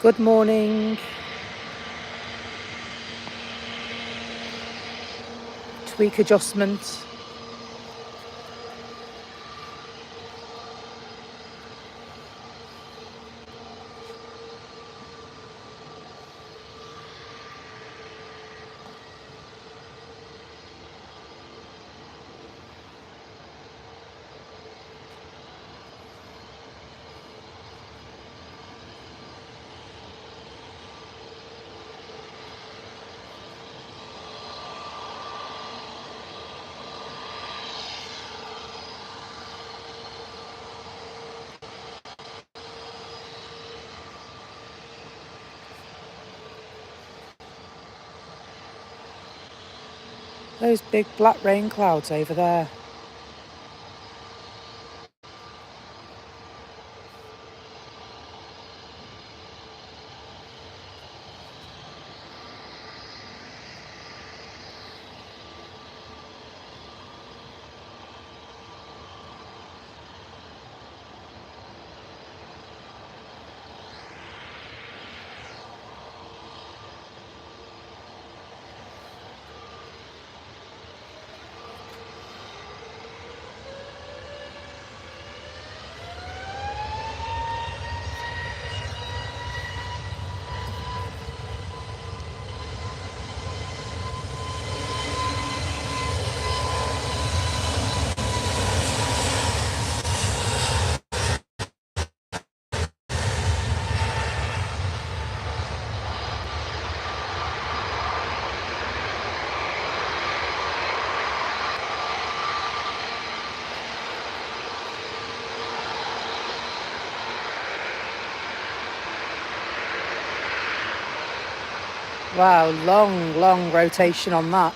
Good morning. Tweak adjustment. Those big black rain clouds over there. Wow, long rotation on that.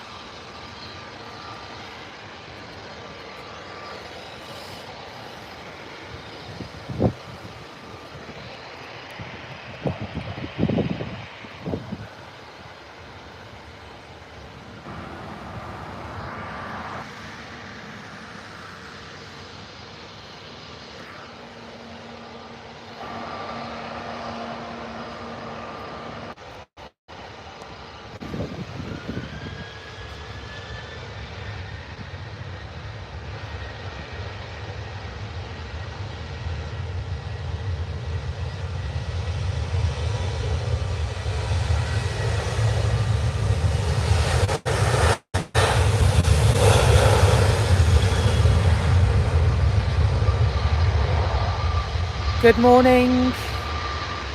Good morning.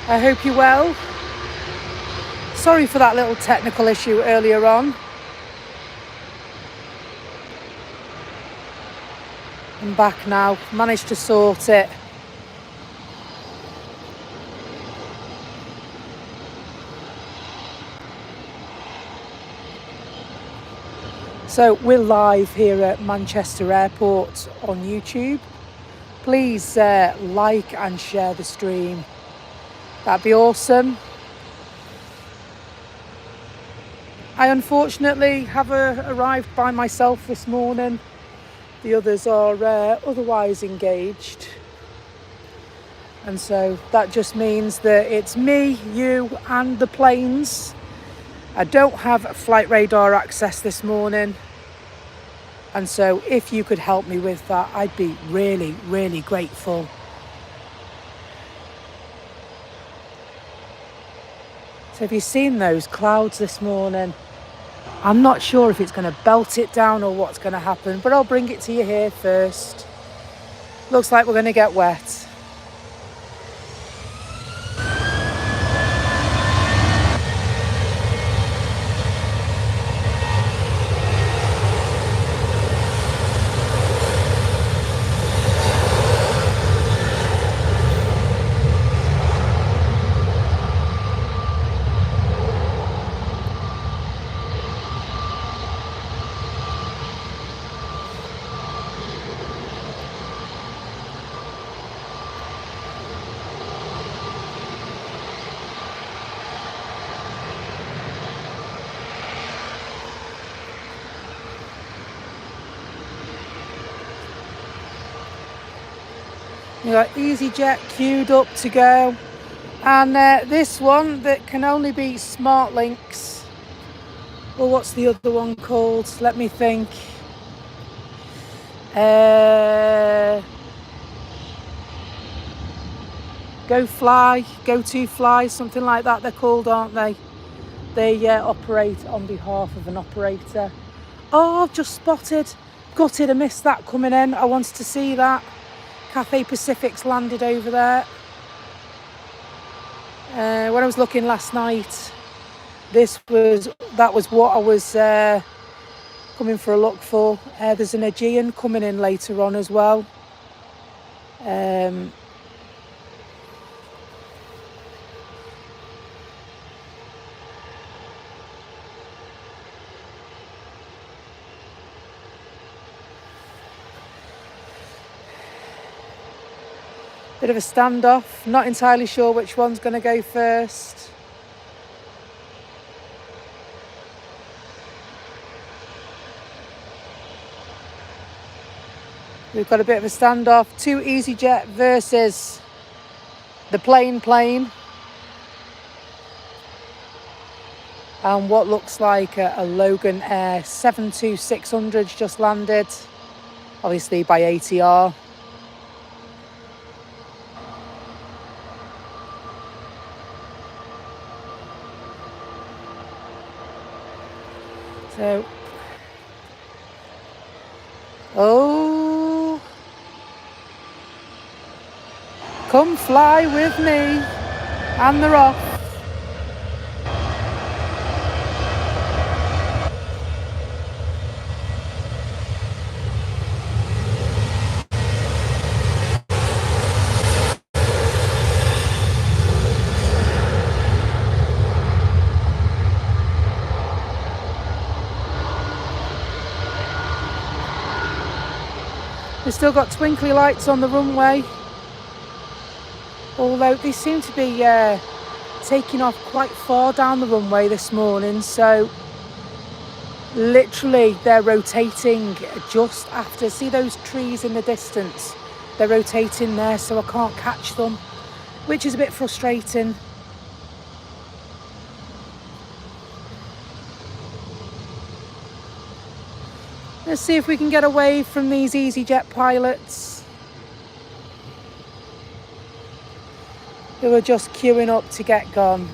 I hope you're well. Sorry for that little technical issue earlier on. I'm back now. Managed to sort it. So we're live here at Manchester Airport on YouTube. Please like and share the stream. That'd be awesome. I unfortunately have arrived by myself this morning. The others are otherwise engaged. And so that just means that it's me, you and the planes. I don't have flight radar access this morning. And so if you could help me with that, I'd be really grateful. So have you seen those clouds this morning? I'm not sure if it's going to belt it down or what's going to happen, but I'll bring it to you here first. Looks like we're going to get wet. You got EasyJet queued up to go. And this one that can only be smart links. Well, what's the other one called? Let me think. Go Fly, Go To Fly, something like that they're called, aren't they? They operate on behalf of an operator. Oh, I've just spotted. Gutted, I missed that coming in. I wanted to see that. Cathay Pacific's landed over there. When I was looking last night, that was what I was coming for a look for. There's an Aegean coming in later on as well. Bit of a standoff. Not entirely sure which one's going to go first. We've got a bit of a standoff. 2 EasyJet versus the plane. And what looks like a Logan Air 72600's just landed. Obviously by ATR. So, oh, come fly with me, and they're off. They've still got twinkly lights on the runway, although they seem to be taking off quite far down the runway this morning, so literally they're rotating just after. See those trees in the distance? They're rotating there, so I can't catch them, which is a bit frustrating. Let's see if we can get away from these EasyJet pilots who are just queuing up to get gone.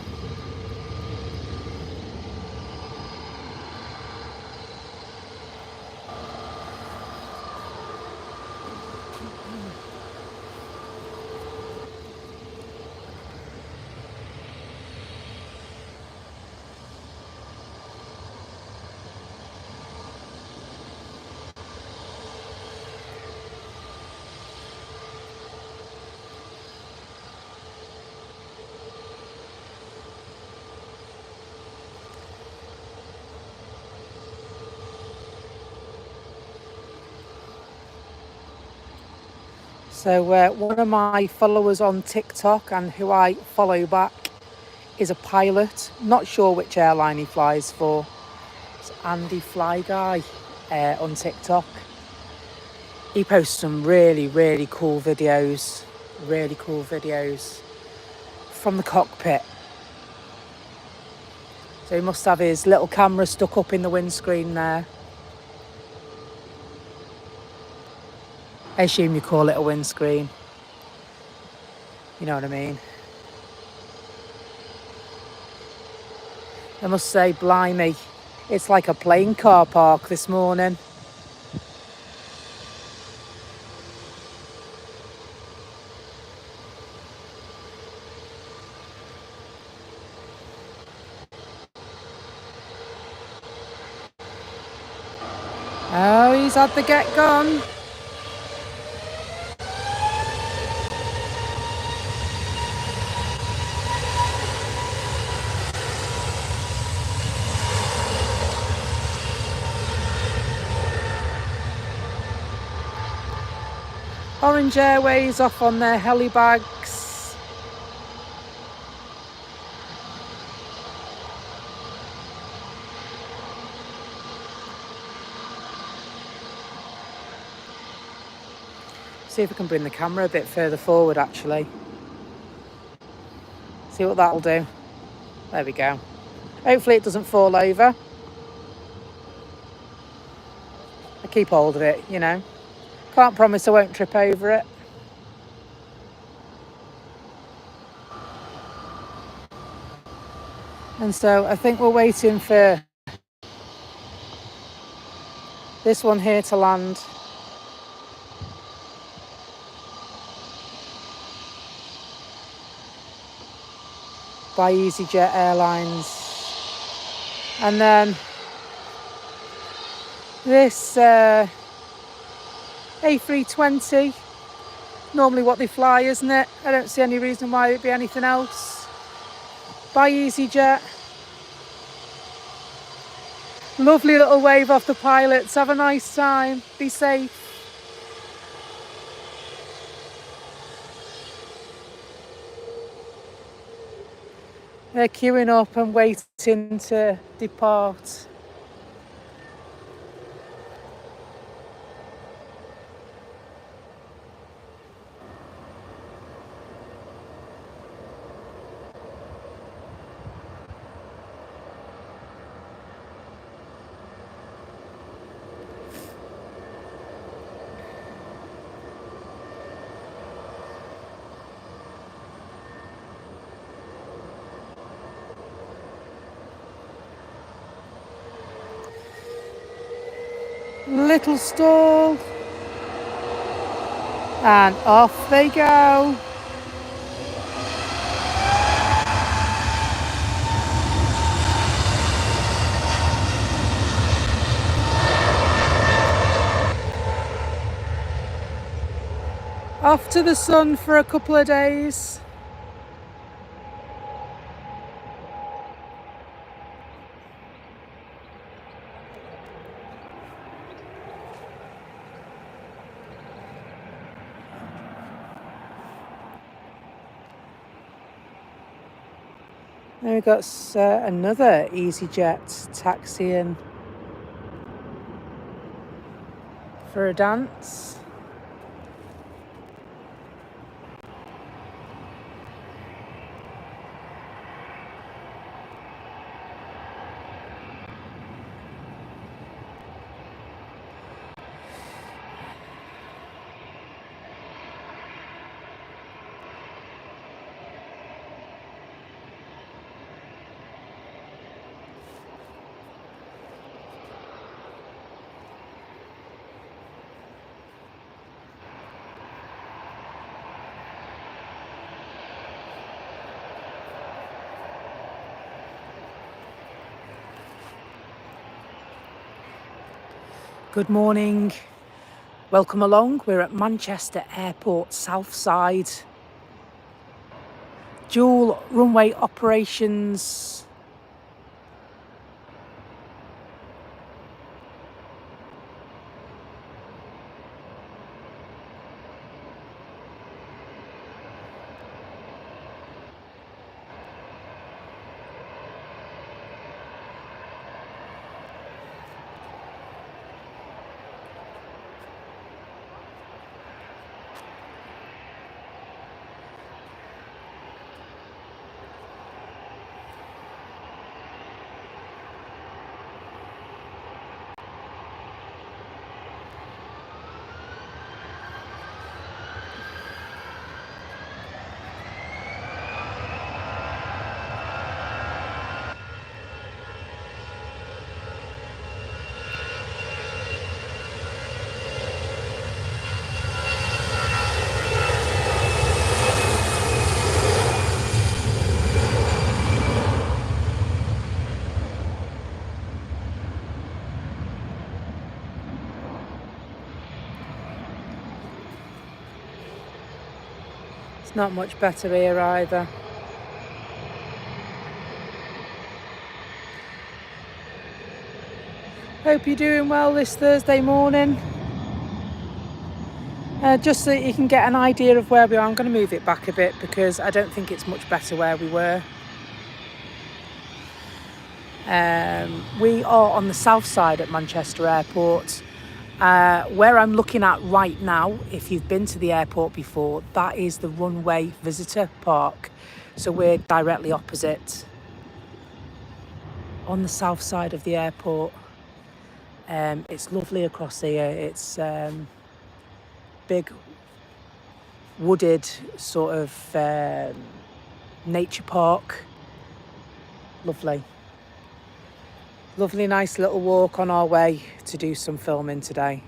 So one of my followers on TikTok and who I follow back is a pilot. Not sure which airline he flies for. It's Andy Fly Guy on TikTok. He posts some really, really cool videos. Really cool videos from the cockpit. So he must have his little camera stuck up in the windscreen there. I assume you call it a windscreen. You know what I mean? I must say, blimey, it's like a plane car park this morning. Oh, he's had the get gone. Orange Airways off on their helibags. See if I can bring the camera a bit further forward actually. See what that'll do. There we go. Hopefully it doesn't fall over. I keep hold of it, you know. Can't promise I won't trip over it. And so I think we're waiting for this one here to land. By EasyJet Airlines. And then this A320, normally what they fly, isn't it? I don't see any reason why it'd be anything else. By EasyJet. Lovely little wave off the pilots. Have a nice time. Be safe. They're queuing up and waiting to depart. Little stall. And off they go. Off to the sun for a couple of days. Then we've got another EasyJet taxiing for a dance. Good morning. Welcome along. We're at Manchester Airport South Side. Dual runway operations. It's not much better here either. Hope you're doing well this Thursday morning. Just so that you can get an idea of where we are, I'm going to move it back a bit because I don't think it's much better where we were. We are on the south side at Manchester Airport. Where I'm looking at right now, if you've been to the airport before, that is the runway visitor park. So we're directly opposite on the south side of the airport. It's lovely across here. It's big wooded sort of nature park. Lovely. Lovely, nice little walk on our way to do some filming today.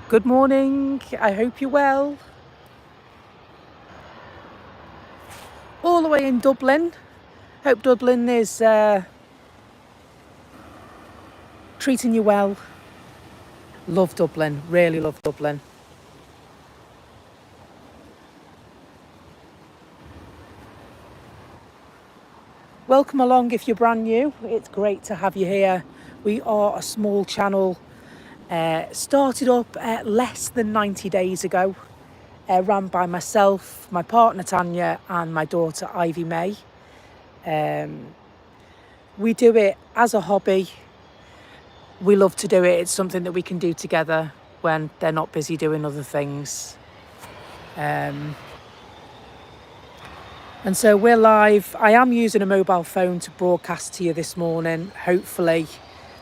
Good morning, I hope you're well. All the way in Dublin. Hope Dublin is treating you well. Love Dublin, really love Dublin. Welcome along if you're brand new. It's great to have you here. We are a small channel, started up less than 90 days ago, ran by myself, my partner Tanya and my daughter Ivy May. We do it as a hobby. We love to do it. It's something that we can do together when they're not busy doing other things. And so we're live. I am using a mobile phone to broadcast to you this morning, hopefully.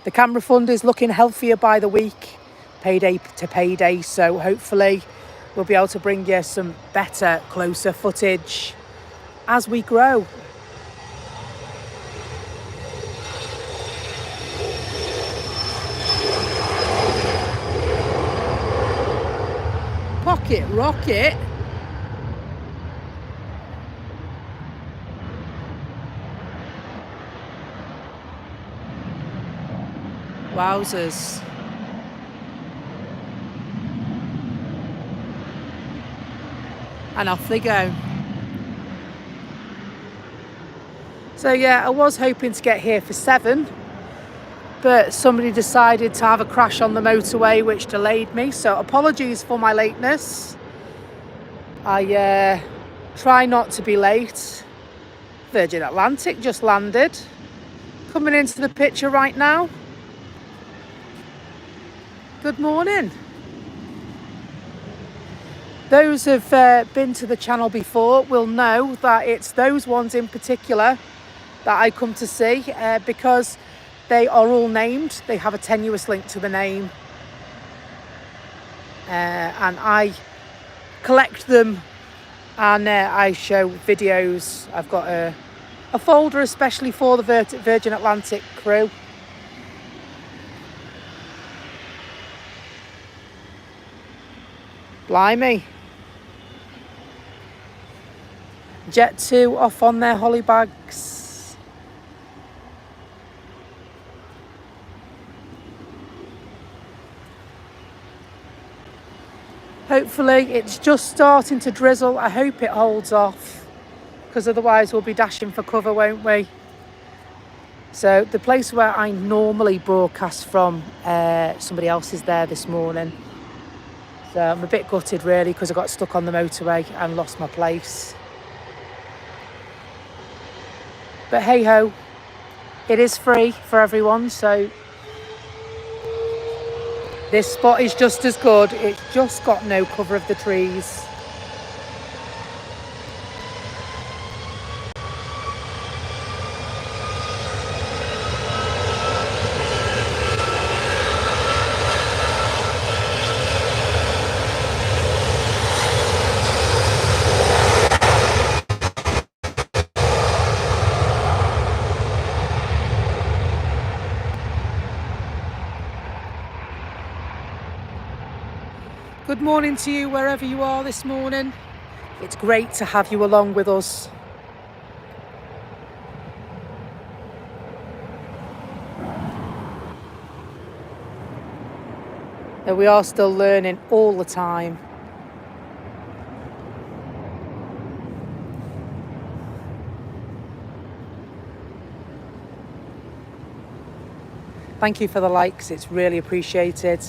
The camera fund is looking healthier by the week, payday to payday. So hopefully we'll be able to bring you some better, closer footage as we grow. Pocket rocket. Wowzers. And off they go. So yeah, I was hoping to get here for 7, but somebody decided to have a crash on the motorway, which delayed me. So apologies for my lateness. I try not to be late. Virgin Atlantic just landed. Coming into the picture right now. Good morning. Those who've been to the channel before will know that it's those ones in particular that I come to see because they are all named. They have a tenuous link to the name. And I collect them and I show videos. I've got a folder especially for the Virgin Atlantic crew. Blimey. Jet 2 off on their holly bags. Hopefully it's just starting to drizzle. I hope it holds off, because otherwise we'll be dashing for cover, won't we? So the place where I normally broadcast from, somebody else is there this morning. So I'm a bit gutted really, because I got stuck on the motorway and lost my place. But hey ho, it is free for everyone, so this spot is just as good. It's just got no cover of the trees. Good morning to you wherever you are this morning. It's great to have you along with us. Though we are still learning all the time. Thank you for the likes, it's really appreciated.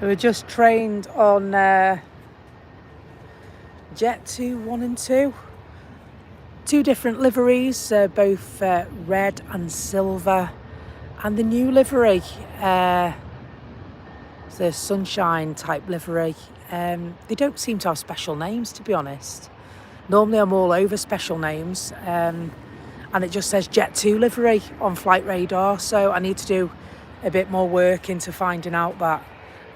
We were just trained on Jet 2, 1 and 2. Two different liveries, both red and silver. And the new livery, the sunshine type livery. They don't seem to have special names, to be honest. Normally I'm all over special names. And it just says Jet 2 livery on flight radar. So I need to do a bit more work into finding out that.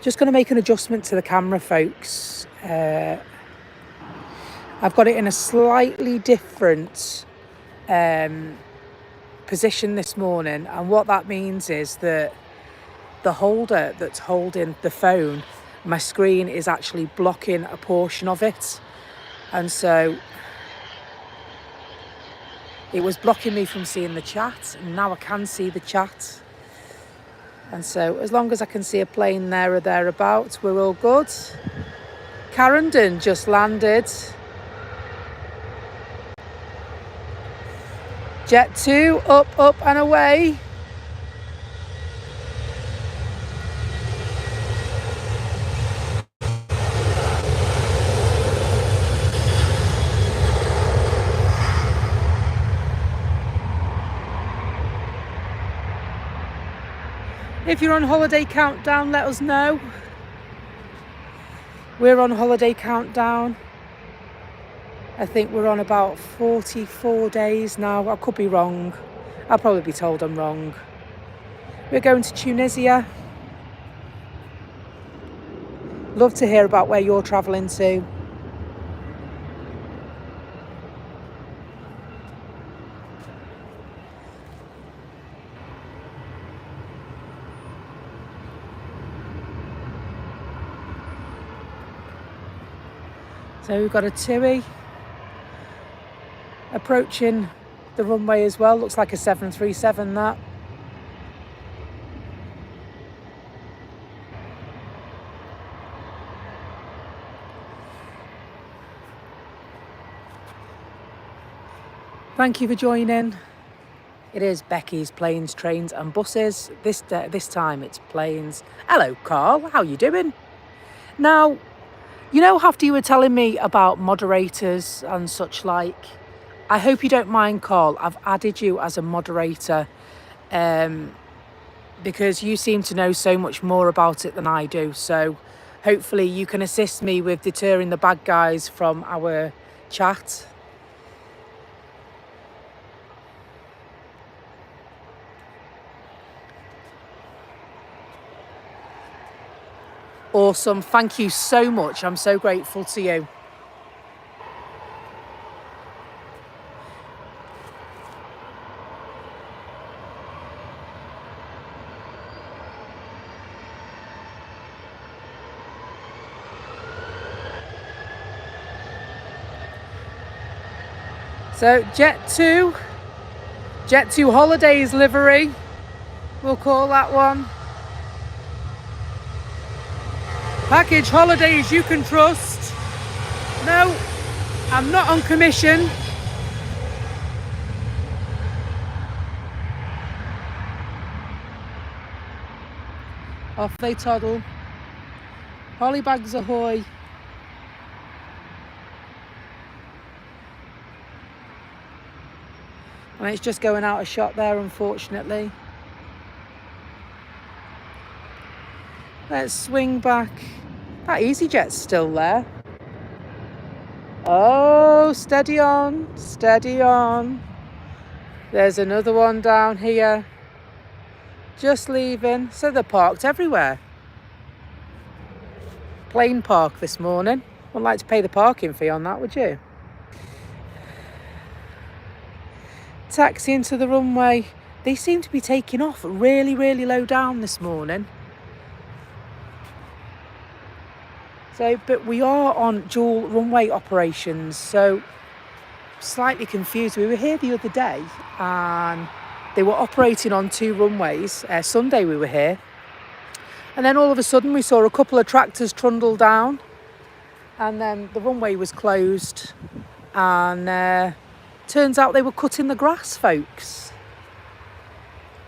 Just going to make an adjustment to the camera, folks. I've got it in a slightly different position this morning, and what that means is that the holder that's holding the phone, my screen is actually blocking a portion of it, and so it was blocking me from seeing the chat, and now I can see the chat. And so as long as I can see a plane there or thereabouts, we're all good. Carrington just landed. Jet 2, up and away. If you're on holiday countdown, let us know. We're on holiday countdown. I think we're on about 44 days now. I could be wrong. I'll probably be told I'm wrong. We're going to Tunisia. Love to hear about where you're travelling to. So we've got a TUI approaching the runway as well. Looks like a 737, that. Thank you for joining. It is Becky's Planes, Trains and Buses. This time it's planes. Hello, Carl. How you doing? Now, you know, after you were telling me about moderators and such like, I hope you don't mind, Carl. I've added you as a moderator because you seem to know so much more about it than I do. So hopefully you can assist me with deterring the bad guys from our chat. Awesome. Thank you so much. I'm so grateful to you. So Jet 2 Holidays livery, we'll call that one. Package holidays you can trust. No, I'm not on commission. Off they toddle. Hollybags ahoy. And it's just going out of shot there, unfortunately. Let's swing back. That EasyJet's still there. Oh, steady on, steady on. There's another one down here. Just leaving. So they're parked everywhere. Plane park this morning. Wouldn't like to pay the parking fee on that, would you? Taxi into the runway. They seem to be taking off really, really low down this morning. So, but we are on dual runway operations, so slightly confused. We were here the other day and they were operating on two runways. Sunday we were here. And then all of a sudden we saw a couple of tractors trundle down and then the runway was closed and turns out they were cutting the grass, folks.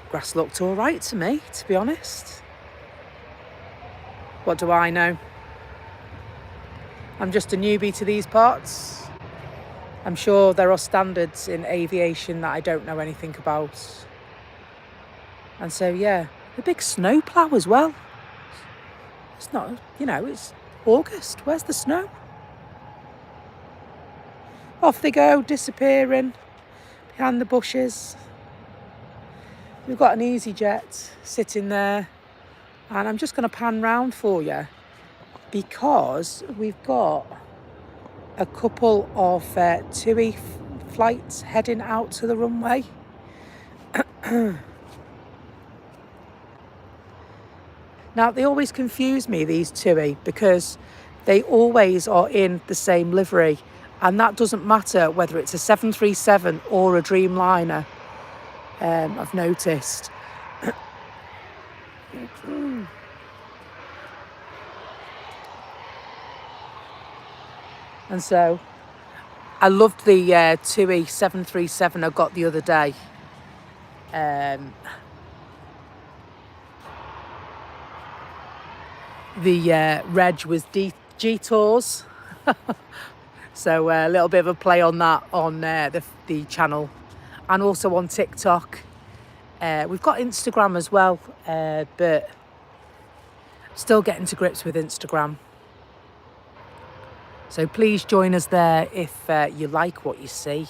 Grass looked all right to me, to be honest. What do I know? I'm just a newbie to these parts. I'm sure there are standards in aviation that I don't know anything about. And so, yeah, a big snowplow as well. It's not, it's August. Where's the snow? Off they go, disappearing behind the bushes. We've got an EasyJet sitting there. And I'm just going to pan round for you because we've got a couple of TUI flights heading out to the runway. Now, they always confuse me, these TUI, because they always are in the same livery. And that doesn't matter whether it's a 737 or a Dreamliner, I've noticed. And so I loved the TUI 737 I got the other day. The reg was G-Tours. So a little bit of a play on that on the channel and also on TikTok. We've got Instagram as well, but still getting to grips with Instagram. So please join us there if you like what you see.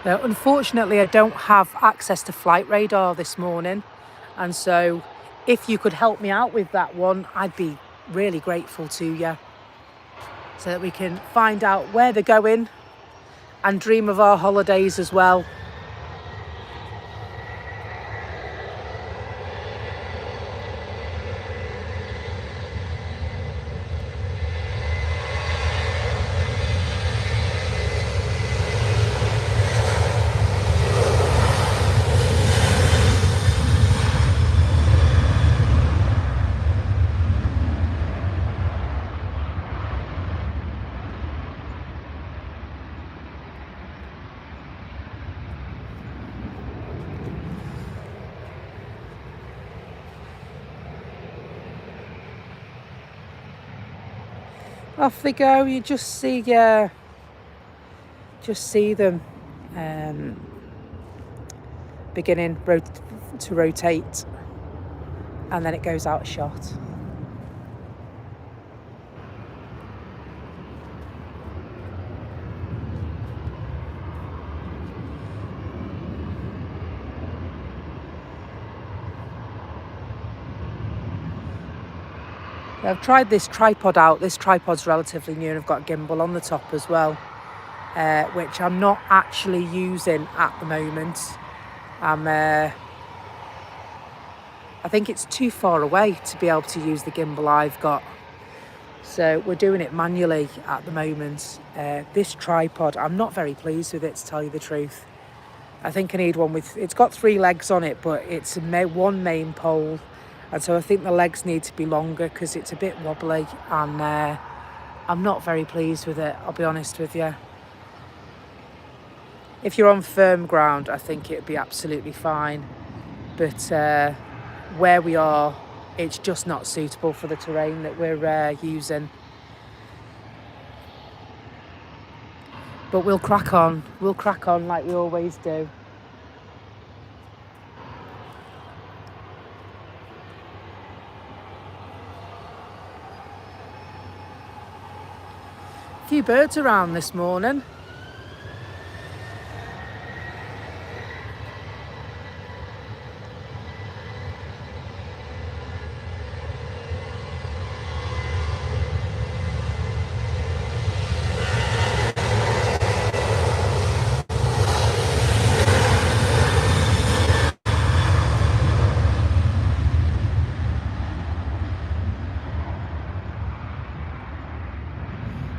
Unfortunately, I don't have access to flight radar this morning. And so if you could help me out with that one, I'd be really grateful to you. So that we can find out where they're going and dream of our holidays as well. Off they go. You just see them beginning to rotate, and then it goes out of shot. I've tried this tripod out. This tripod's relatively new and I've got a gimbal on the top as well, which I'm not actually using at the moment. I think it's too far away to be able to use the gimbal I've got. So we're doing it manually at the moment. This tripod, I'm not very pleased with it, to tell you the truth. I think I need one with, it's got 3 legs on it, but it's one main pole. And so I think the legs need to be longer because it's a bit wobbly and I'm not very pleased with it, I'll be honest with you. If you're on firm ground, I think it'd be absolutely fine. But where we are, it's just not suitable for the terrain that we're using. But we'll crack on like we always do. A few birds around this morning.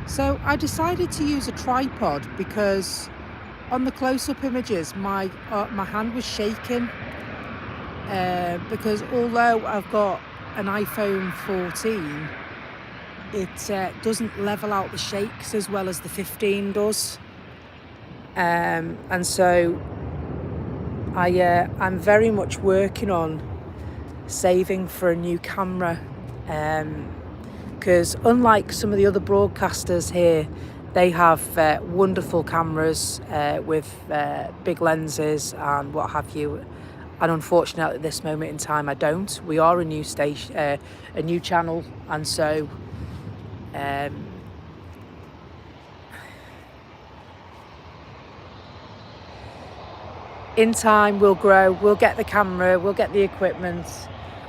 So I decided to use a tripod because on the close-up images my hand was shaking because although I've got an iPhone 14, it doesn't level out the shakes as well as the 15 does. And so I'm very much working on saving for a new camera, because unlike some of the other broadcasters here, they have wonderful cameras with big lenses and what have you. And unfortunately, at this moment in time, I don't. We are a new station, a new channel, and so in time we'll grow. We'll get the camera. We'll get the equipment.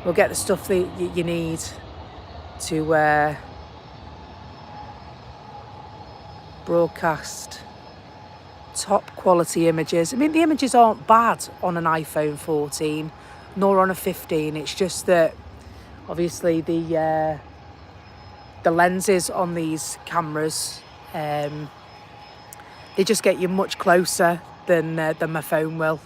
We'll get the stuff that you need to broadcast top quality images. I mean, the images aren't bad on an iPhone 14 nor on a 15. It's just that obviously the lenses on these cameras, they just get you much closer than my phone will.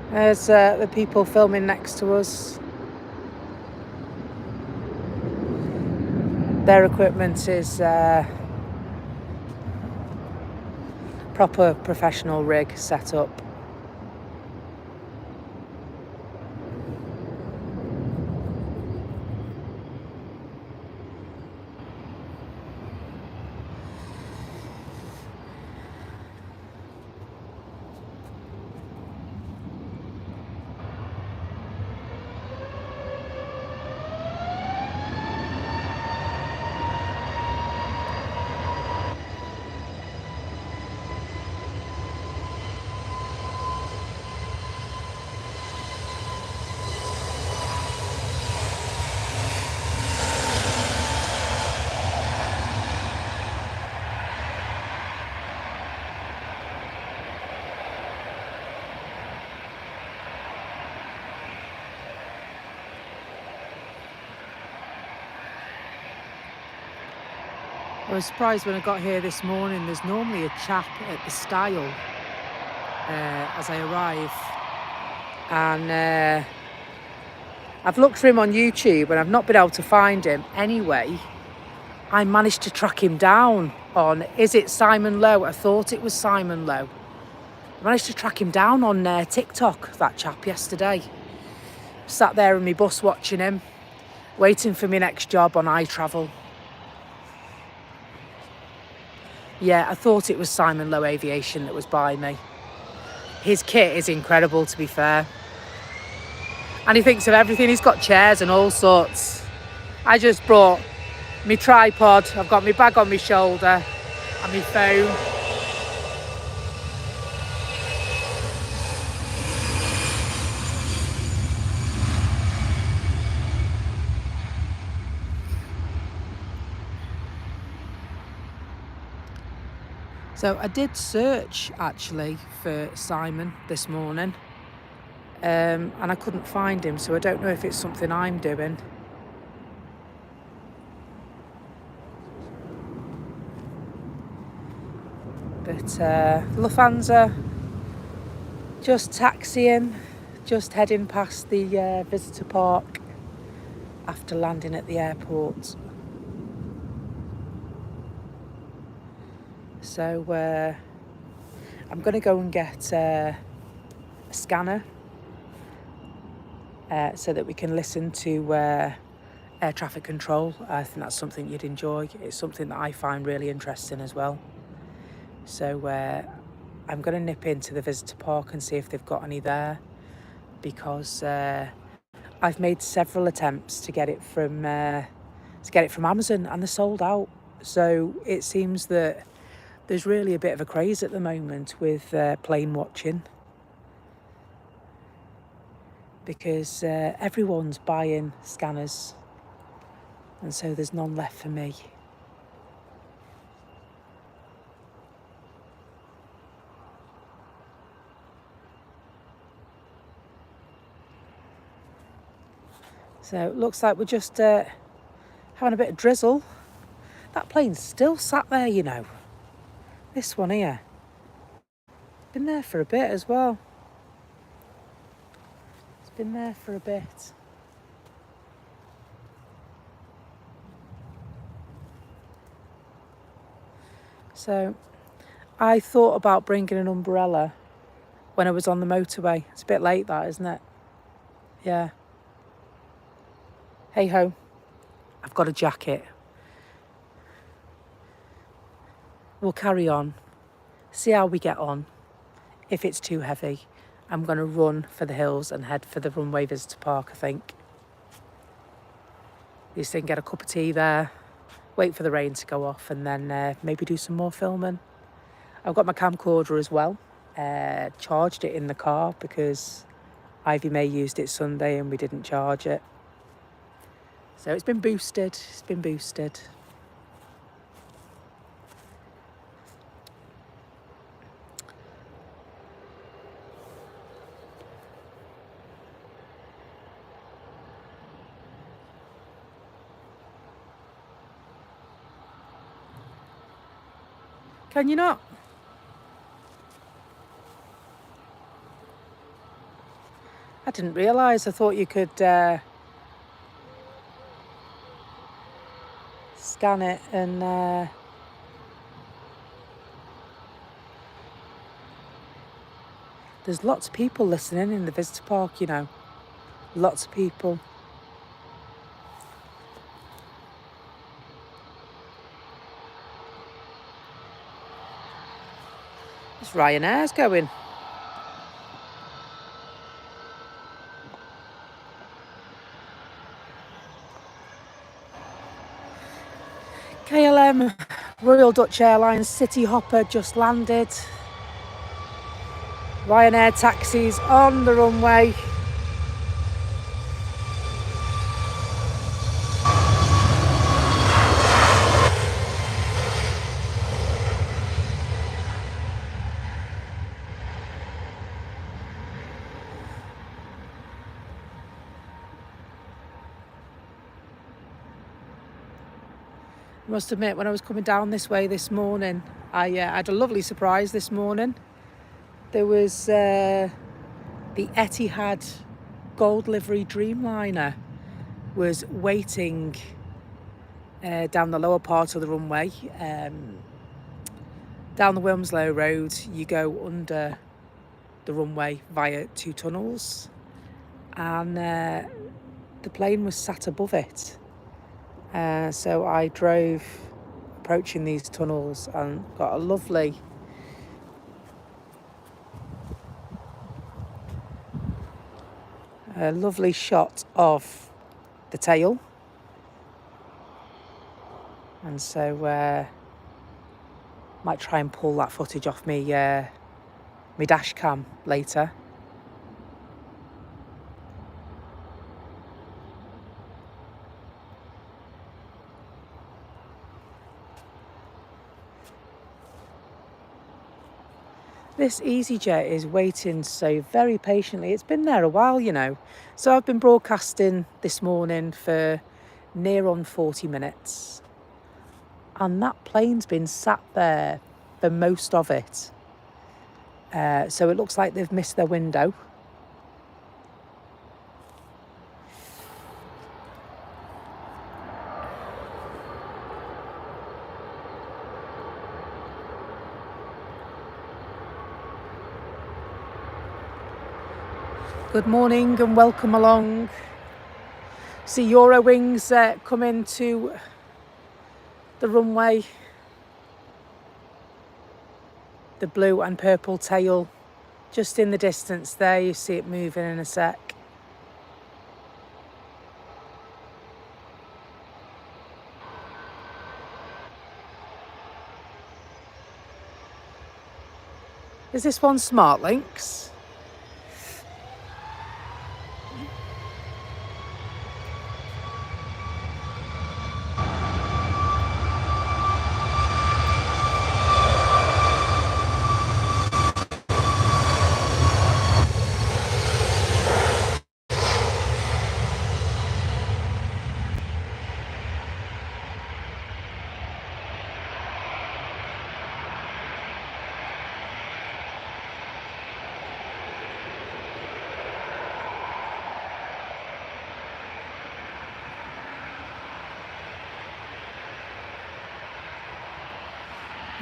There's the people filming next to us. Their equipment is proper professional rig set up. I was surprised when I got here this morning. There's normally a chap at the stile as I arrive, and I've looked for him on YouTube and I've not been able to find him. Anyway, I managed to track him down on, is it Simon Lowe? I thought it was Simon Lowe. I managed to track him down on TikTok, that chap, yesterday. Sat there in my bus watching him, waiting for my next job on iTravel. Yeah, I thought it was Simon Lowe Aviation that was by me. His kit is incredible, to be fair. And he thinks of everything. He's got chairs and all sorts. I just brought my tripod. I've got my bag on my shoulder and my phone. So I did search actually for Simon this morning, and I couldn't find him, so I don't know if it's something I'm doing. But Lufthansa, just taxiing, just heading past the visitor park after landing at the airport. So I'm going to go and get a scanner so that we can listen to air traffic control. I think that's something you'd enjoy. It's something that I find really interesting as well. So I'm going to nip into the visitor park and see if they've got any there, because I've made several attempts to get it from Amazon, and they're sold out. So it seems that there's really a bit of a craze at the moment with plane watching, because everyone's buying scanners, and so there's none left for me. So it looks like we're just having a bit of drizzle. That plane's still sat there, you know. This one here. Been there for a bit as well. It's been there for a bit. So I thought about bringing an umbrella when I was on the motorway. It's a bit late, that, isn't it? Yeah. Hey ho, I've got a jacket. We'll carry on, see how we get on. If it's too heavy, I'm going to run for the hills and head for the runway visitor park, I think. At least I can get a cup of tea there, wait for the rain to go off, and then maybe do some more filming. I've got my camcorder as well, charged it in the car because Ivy May used it Sunday and we didn't charge it. So it's been boosted, Can you not? I didn't realise. I thought you could scan it and there's lots of people listening in the visitor park, you know. Lots of people. It's Ryanair's going. KLM, Royal Dutch Airlines, City Hopper just landed. Ryanair taxis on the runway. I must admit, when I was coming down this way this morning, I had a lovely surprise this morning. There was the Etihad Gold Livery Dreamliner was waiting down the lower part of the runway. Down the Wilmslow Road, you go under the runway via 2 tunnels, and the plane was sat above it. So I drove approaching these tunnels and got a lovely shot of the tail. And so might try and pull that footage off me dash cam later. This EasyJet is waiting so very patiently. It's been there a while, you know. So I've been broadcasting this morning for near on 40 minutes. And that plane's been sat there for most of it. So it looks like they've missed their window. Good morning and welcome along. See Eurowings coming to the runway. The blue and purple tail just in the distance there. You see it moving in a sec. Is this one Smart Links?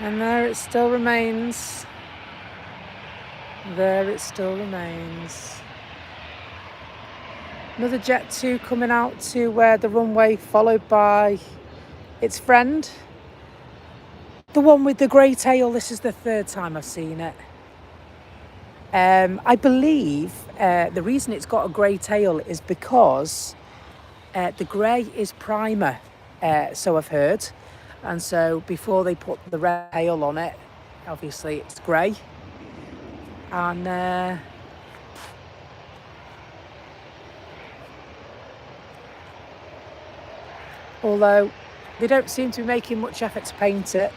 And there it still remains. There it still remains. Another Jet 2 coming out to the runway, followed by its friend. The one with the grey tail. This is the third time I've seen it. I believe the reason it's got a grey tail is because the grey is primer, so I've heard. And so before they put the red tail on it, obviously it's grey. And although they don't seem to be making much effort to paint it.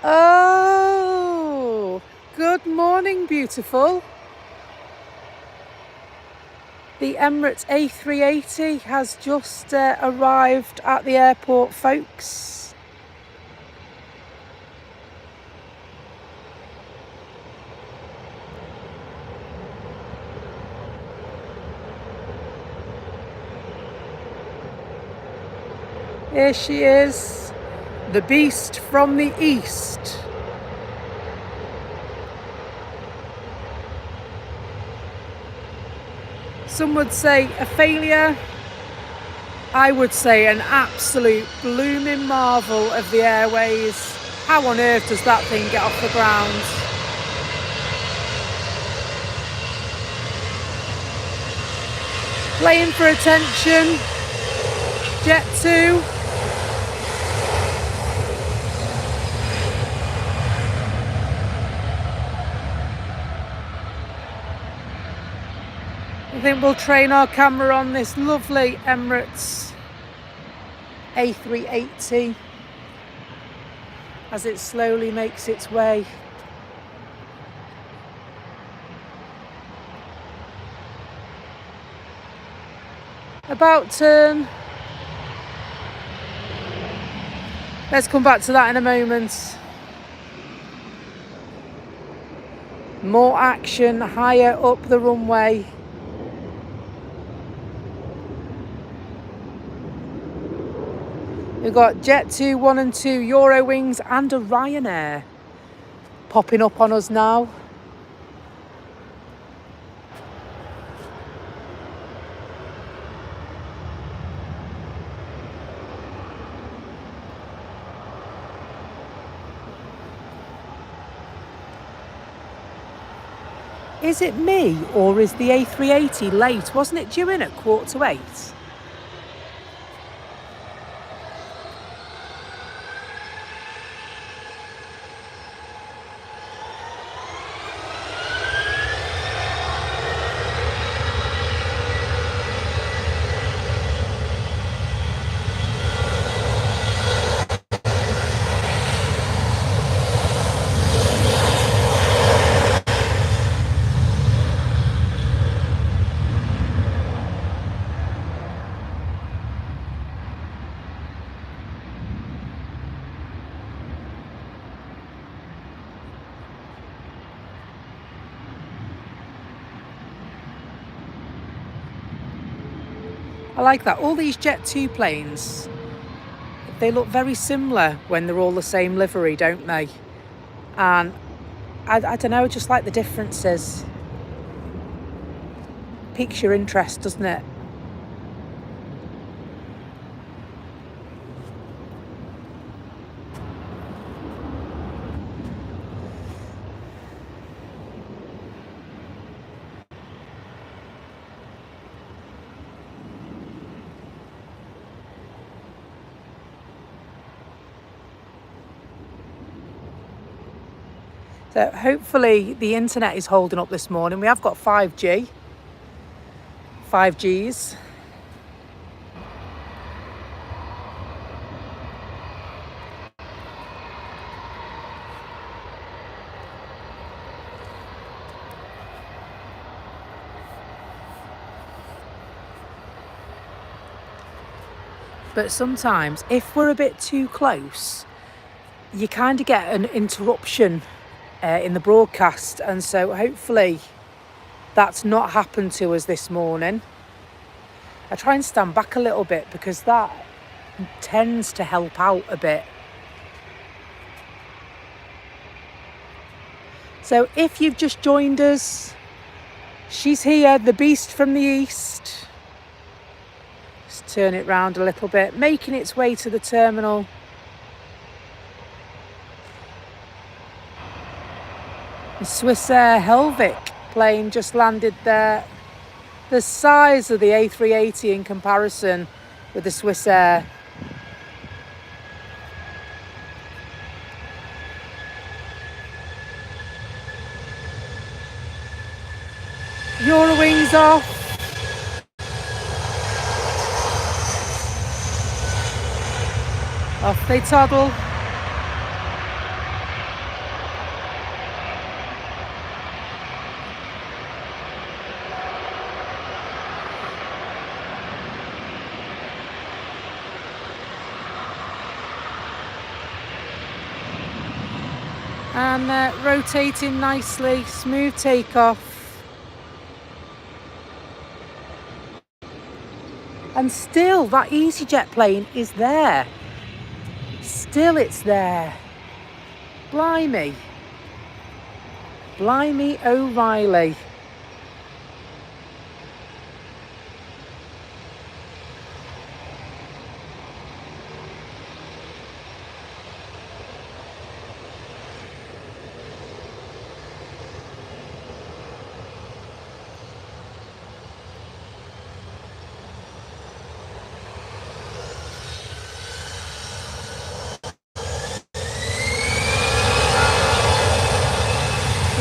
Oh, good morning, beautiful. The Emirates A380 has just arrived at the airport, folks. Here she is, the beast from the east. Some would say a failure. I would say an absolute blooming marvel of the airways. How on earth does that thing get off the ground? Playing for attention. Jet 2. I think we'll train our camera on this lovely Emirates A380 as it slowly makes its way. About turn. Let's come back to that in a moment. More action higher up the runway. We've got Jet 2, 1 and 2, Eurowings and a Ryanair popping up on us now. Is it me or is the A380 late? Wasn't it due in at 7:45? I like that. All these Jet 2 planes, they look very similar when they're all the same livery, don't they? And I don't know, I just like the differences. Piques your interest, doesn't it? So hopefully the internet is holding up this morning. We have got 5Gs. But sometimes if we're a bit too close, you kind of get an interruption in the broadcast, and so hopefully that's not happened to us this morning. I try and stand back a little bit because that tends to help out a bit. So if you've just joined us, she's here, the beast from the east. Just turn it round a little bit, making its way to the terminal. The Swissair Helvik plane just landed there. The size of the A380 in comparison with the Swissair. Eurowings off. Off they toddle. And rotating nicely, smooth takeoff. And still that EasyJet plane is there. Still it's there. Blimey. Blimey O'Reilly.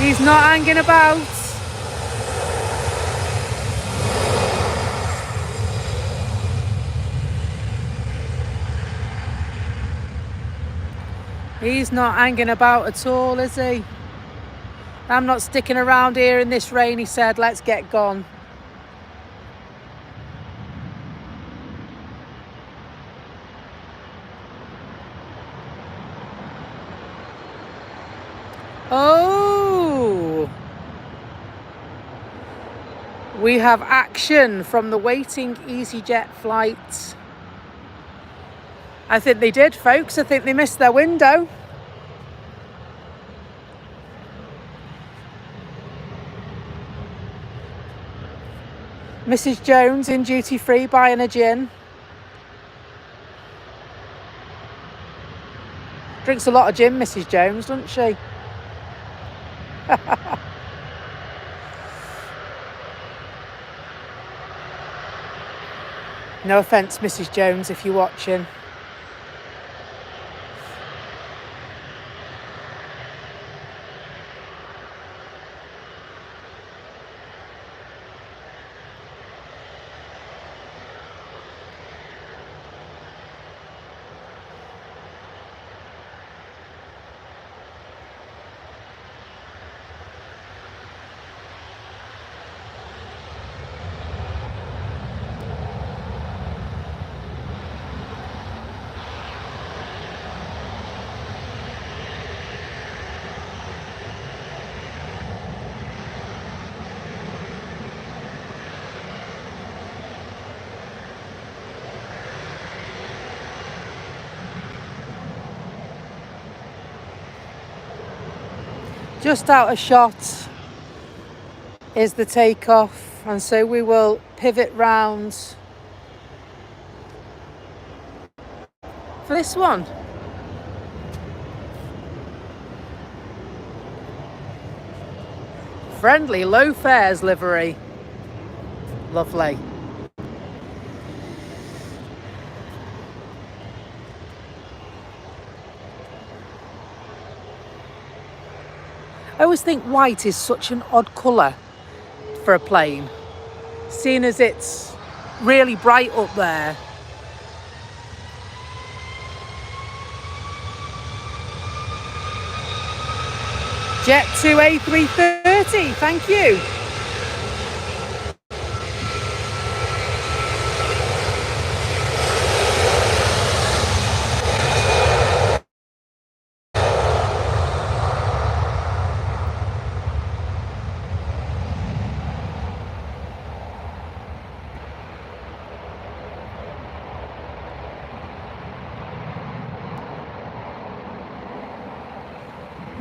He's not hanging about. He's not hanging about at all, is he? I'm not sticking around here in this rain, he said. Let's get gone. Oh! We have action from the waiting EasyJet flight. I think they did, folks. I think they missed their window. Mrs. Jones in duty free buying a gin. Drinks a lot of gin, Mrs. Jones, doesn't she? No offence, Mrs. Jones, if you're watching. Just out of shot is the takeoff, and so we will pivot round for this one. Friendly low fares livery. Lovely. I always think white is such an odd colour for a plane, seeing as it's really bright up there. Jet 2 A330, thank you.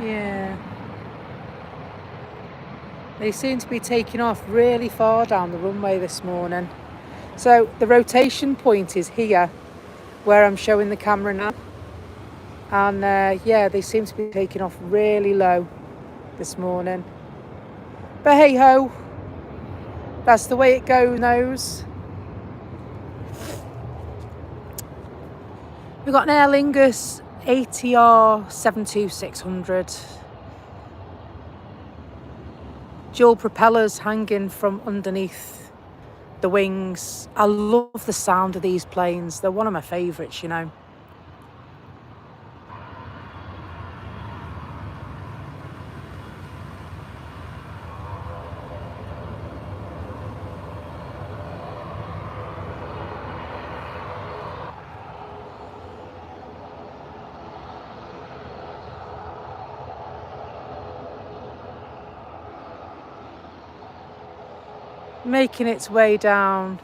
Yeah. They seem to be taking off really far down the runway this morning. So the rotation point is here, where I'm showing the camera now. And yeah, they seem to be taking off really low this morning. But hey ho, that's the way it goes. We've got an Aer Lingus ATR 72600. Dual propellers hanging from underneath the wings. I love the sound of these planes. They're one of my favourites, you know. Making its way down.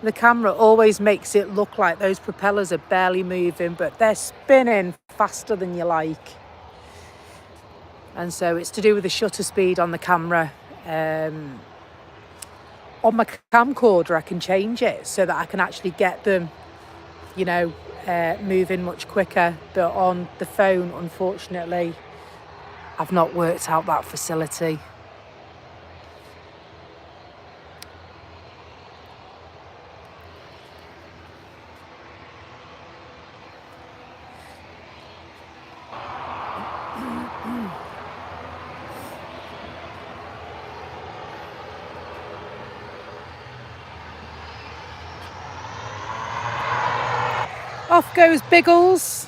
The camera always makes it look like those propellers are barely moving, but they're spinning faster than you like. And so it's to do with the shutter speed on the camera. On my camcorder, I can change it so that I can actually get them, you know, moving much quicker. But on the phone, unfortunately, I've not worked out that facility. Off goes Biggles.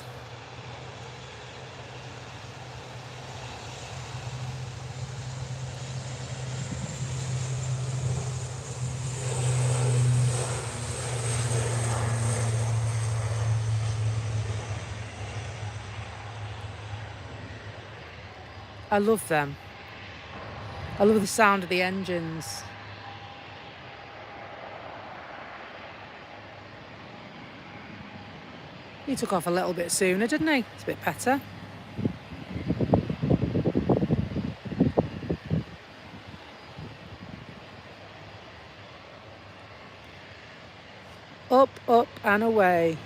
I love them. I love the sound of the engines. He took off a little bit sooner, didn't he? It's a bit better. Up, up and away.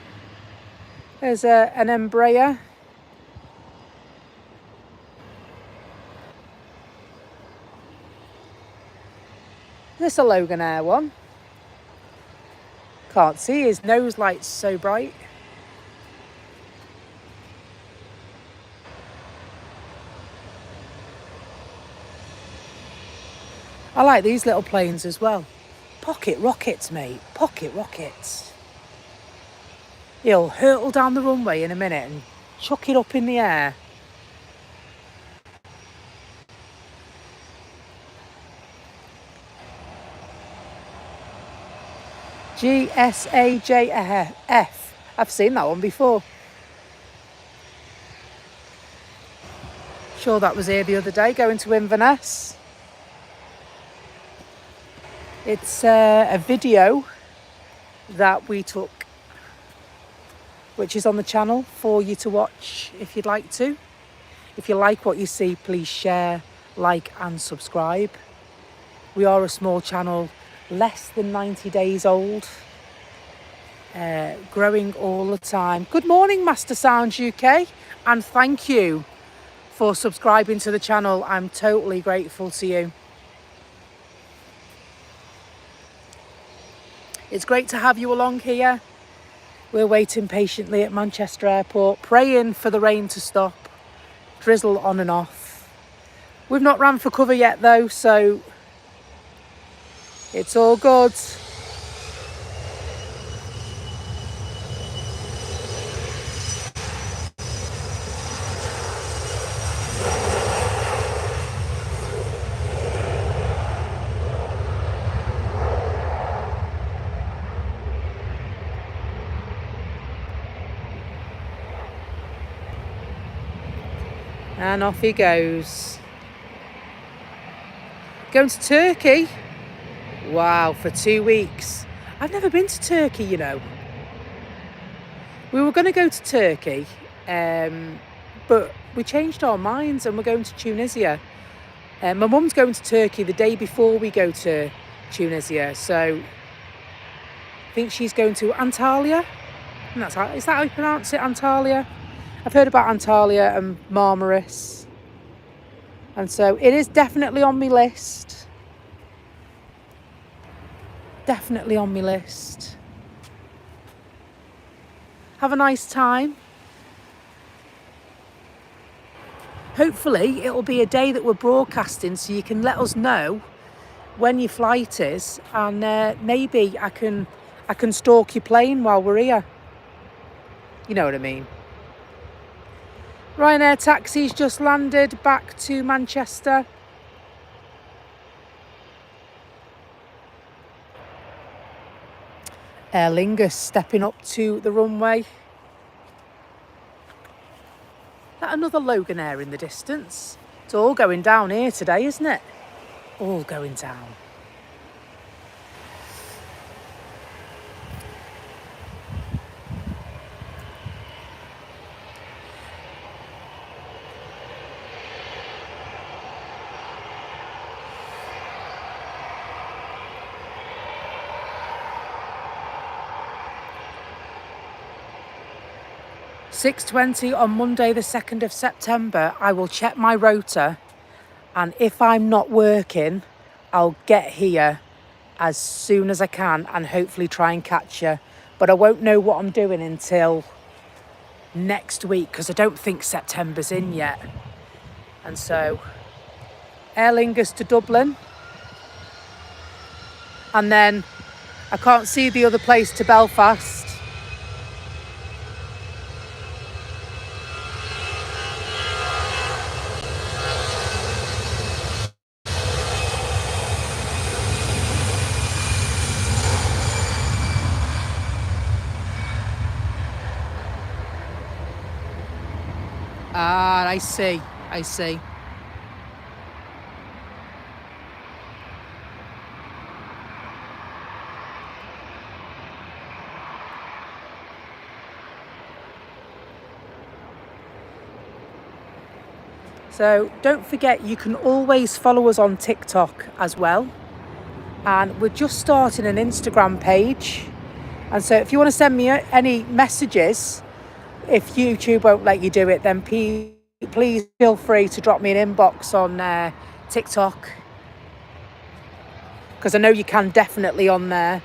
There's an Embraer. Is this a Logan Air one? Can't see, his nose light's so bright. I like these little planes as well. Pocket rockets, mate. Pocket rockets. He'll hurtle down the runway in a minute and chuck it up in the air. GSAJF. I've seen that one before. Sure, that was here the other day going to Inverness. It's a video that we took which is on the channel for you to watch if you'd like to. If you like what you see, please share, like and subscribe. We are a small channel, less than 90 days old, growing all the time. Good morning, Master Sounds UK, and thank you for subscribing to the channel. I'm totally grateful to you. It's great to have you along here. We're waiting patiently at Manchester Airport, praying for the rain to stop, drizzle on and off. We've not ran for cover yet though, so it's all good. And off he goes. Going to Turkey? Wow, for 2 weeks. I've never been to Turkey, you know. We were going to go to Turkey, but we changed our minds and we're going to Tunisia. My mum's going to Turkey the day before we go to Tunisia, so I think she's going to Antalya. And is that how you pronounce it, Antalya? I've heard about Antalya and Marmaris, and so it is definitely on my list. Definitely on my list. Have a nice time. Hopefully it'll be a day that we're broadcasting so you can let us know when your flight is, and maybe I can stalk your plane while we're here. You know what I mean. Ryanair taxi's just landed back to Manchester. Aer Lingus stepping up to the runway. Is that another Loganair in the distance? It's all going down here today, isn't it? All going down. (6:20) on Monday the 2nd of September. I will check my rota, and if I'm not working, I'll get here as soon as I can and hopefully try and catch you. But I won't know what I'm doing until next week because I don't think September's in yet. And so Aer Lingus to Dublin, and then I can't see the other place to Belfast. Ah, I see. So don't forget, you can always follow us on TikTok as well. And we're just starting an Instagram page. And so if you want to send me any messages, if YouTube won't let you do it, then please feel free to drop me an inbox on TikTok, because I know you can definitely on there.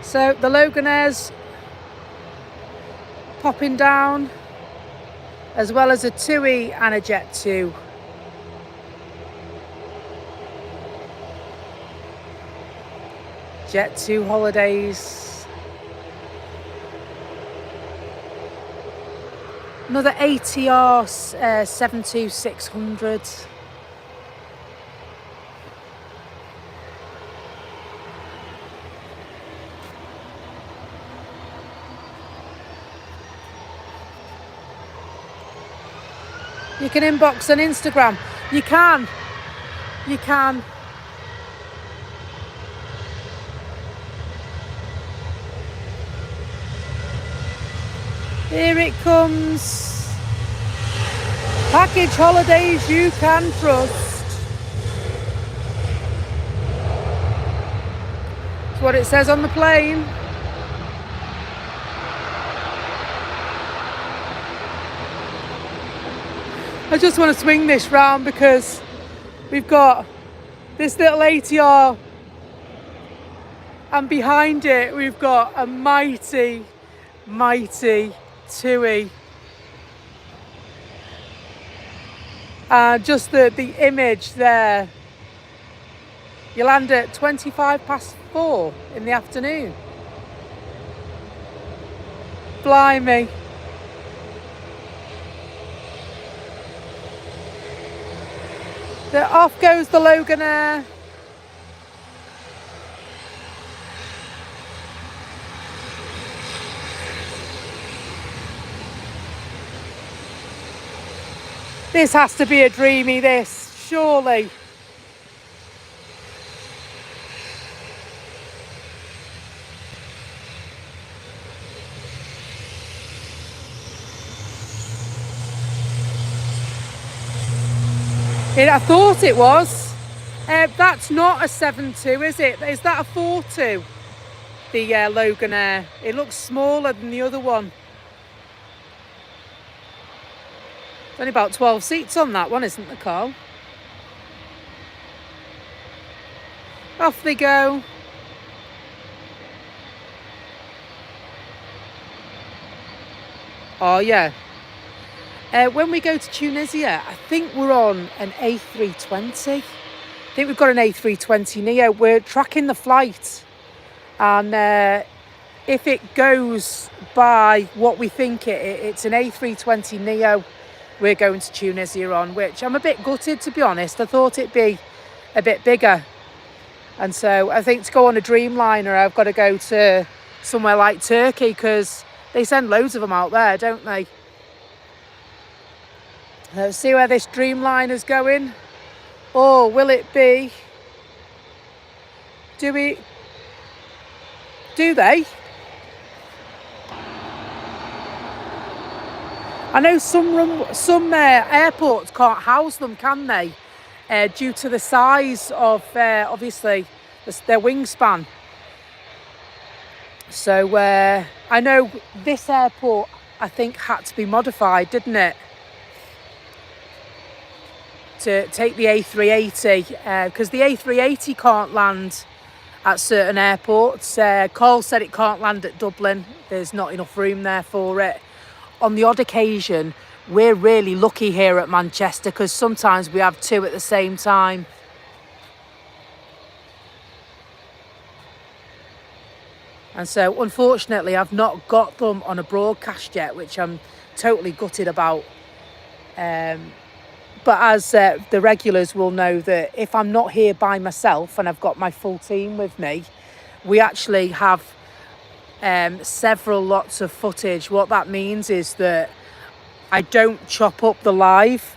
So the Loganair's popping down, as well as a TUI and a Jet 2. Jet 2 holidays. Another ATR 72600. You can inbox on Instagram. You can. Here it comes. Package holidays you can trust. That's what it says on the plane. I just want to swing this round because we've got this little ATR and behind it we've got a mighty TUI. Just the image there. You land at 4:25 in the afternoon. Blimey. Off goes the Loganair. This has to be a dreamy, this, surely. I thought it was. That's not a 7.2, is it? Is that a 4.2? The Loganair. It looks smaller than the other one. There's only about 12 seats on that one, isn't there, Carl? Off they go. Oh, yeah. When we go to Tunisia, I think we're on an A320. I think we've got an A320 Neo. We're tracking the flight. And if it goes by what we think it's an A320 Neo we're going to Tunisia on, which I'm a bit gutted, to be honest. I thought it'd be a bit bigger. And so I think to go on a Dreamliner, I've got to go to somewhere like Turkey because they send loads of them out there, don't they? Let's see where this Dreamliner's going. Or will it be? Do they? I know some airports can't house them, can they? Due to the size of, obviously, their wingspan. So I know this airport, I think, had to be modified, didn't it? To take the A380, because the A380 can't land at certain airports. Carl said it can't land at Dublin. There's not enough room there for it. On the odd occasion, we're really lucky here at Manchester because sometimes we have two at the same time. And so, unfortunately, I've not got them on a broadcast yet, which I'm totally gutted about. But as the regulars will know, that if I'm not here by myself and I've got my full team with me, we actually have several lots of footage. What that means is that I don't chop up the live.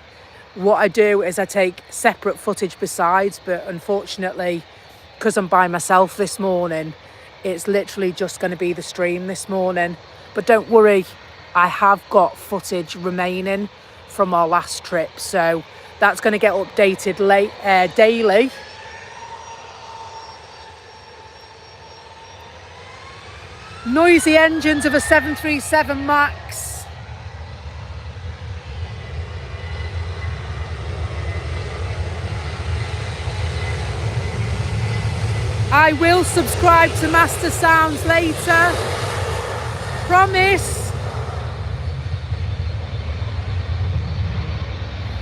What I do is I take separate footage besides, but unfortunately, because I'm by myself this morning, it's literally just going to be the stream this morning. But don't worry, I have got footage remaining from our last trip, so that's going to get updated daily. Noisy engines of a 737 MAX. I will subscribe to Master Sounds later. Promise.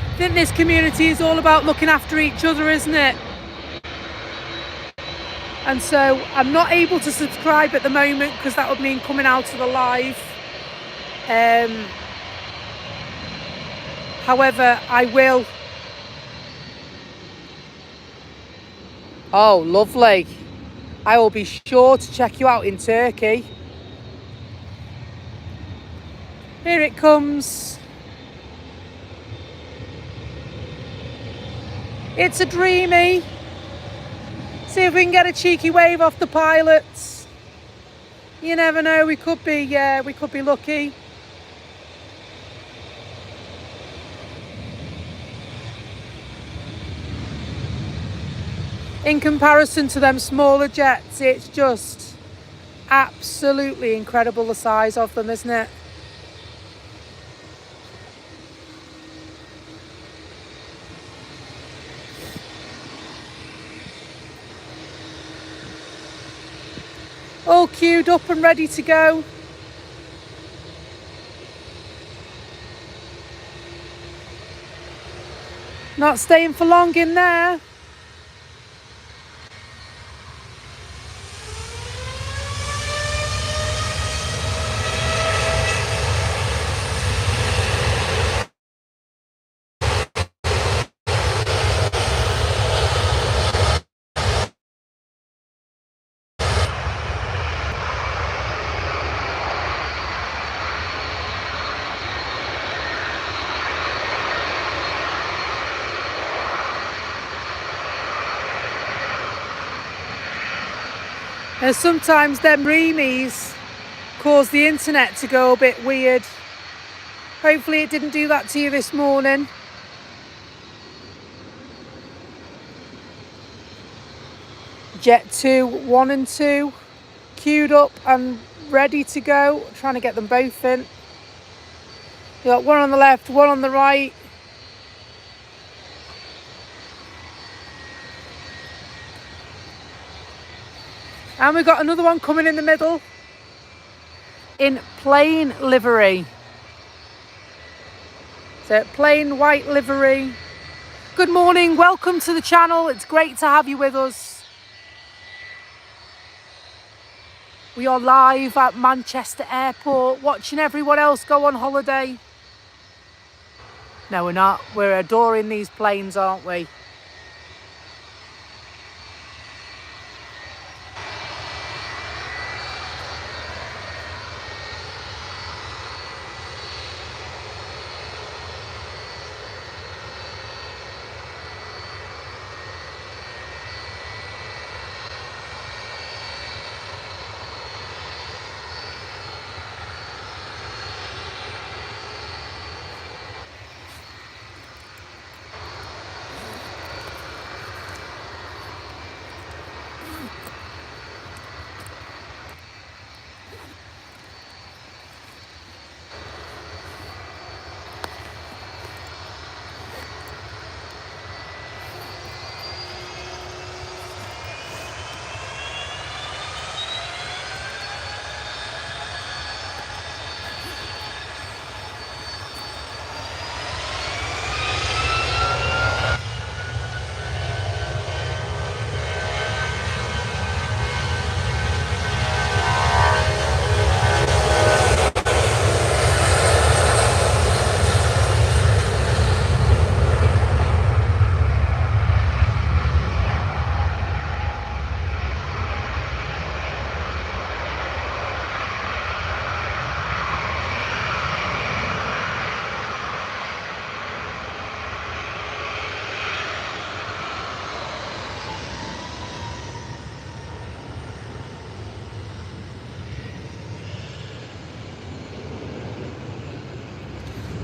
I think this community is all about looking after each other, isn't it? And so I'm not able to subscribe at the moment because that would mean coming out of the live. However, I will. Oh, lovely. I will be sure to check you out in Turkey. Here it comes. It's a dreamy. See if we can get a cheeky wave off the pilots. You never know, we could be lucky. In comparison to them smaller jets, it's just absolutely incredible the size of them, isn't it? All queued up and ready to go. Not staying for long in there. And sometimes them reamies cause the internet to go a bit weird. Hopefully it didn't do that to you this morning. Jet 2, 1 and 2, queued up and ready to go. Trying to get them both in. You got one on the left, one on the right. And we've got another one coming in the middle in plain livery. So plain white livery. Good morning, welcome to the channel. It's great to have you with us. We are live at Manchester Airport, watching everyone else go on holiday. No, we're not. We're adoring these planes, aren't we?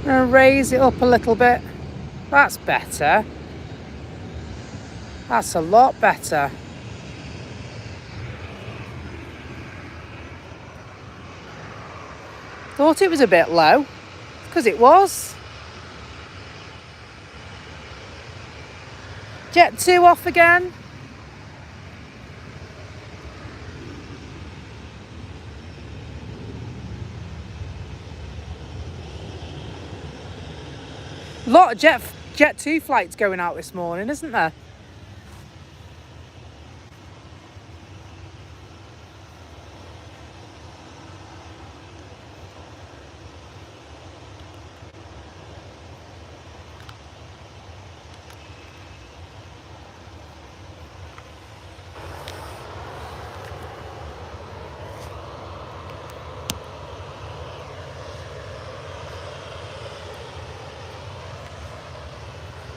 I'm going to raise it up a little bit. That's better. That's a lot better. Thought it was a bit low, because it was. Jet 2 off again. A lot of Jet 2 flights going out this morning, isn't there?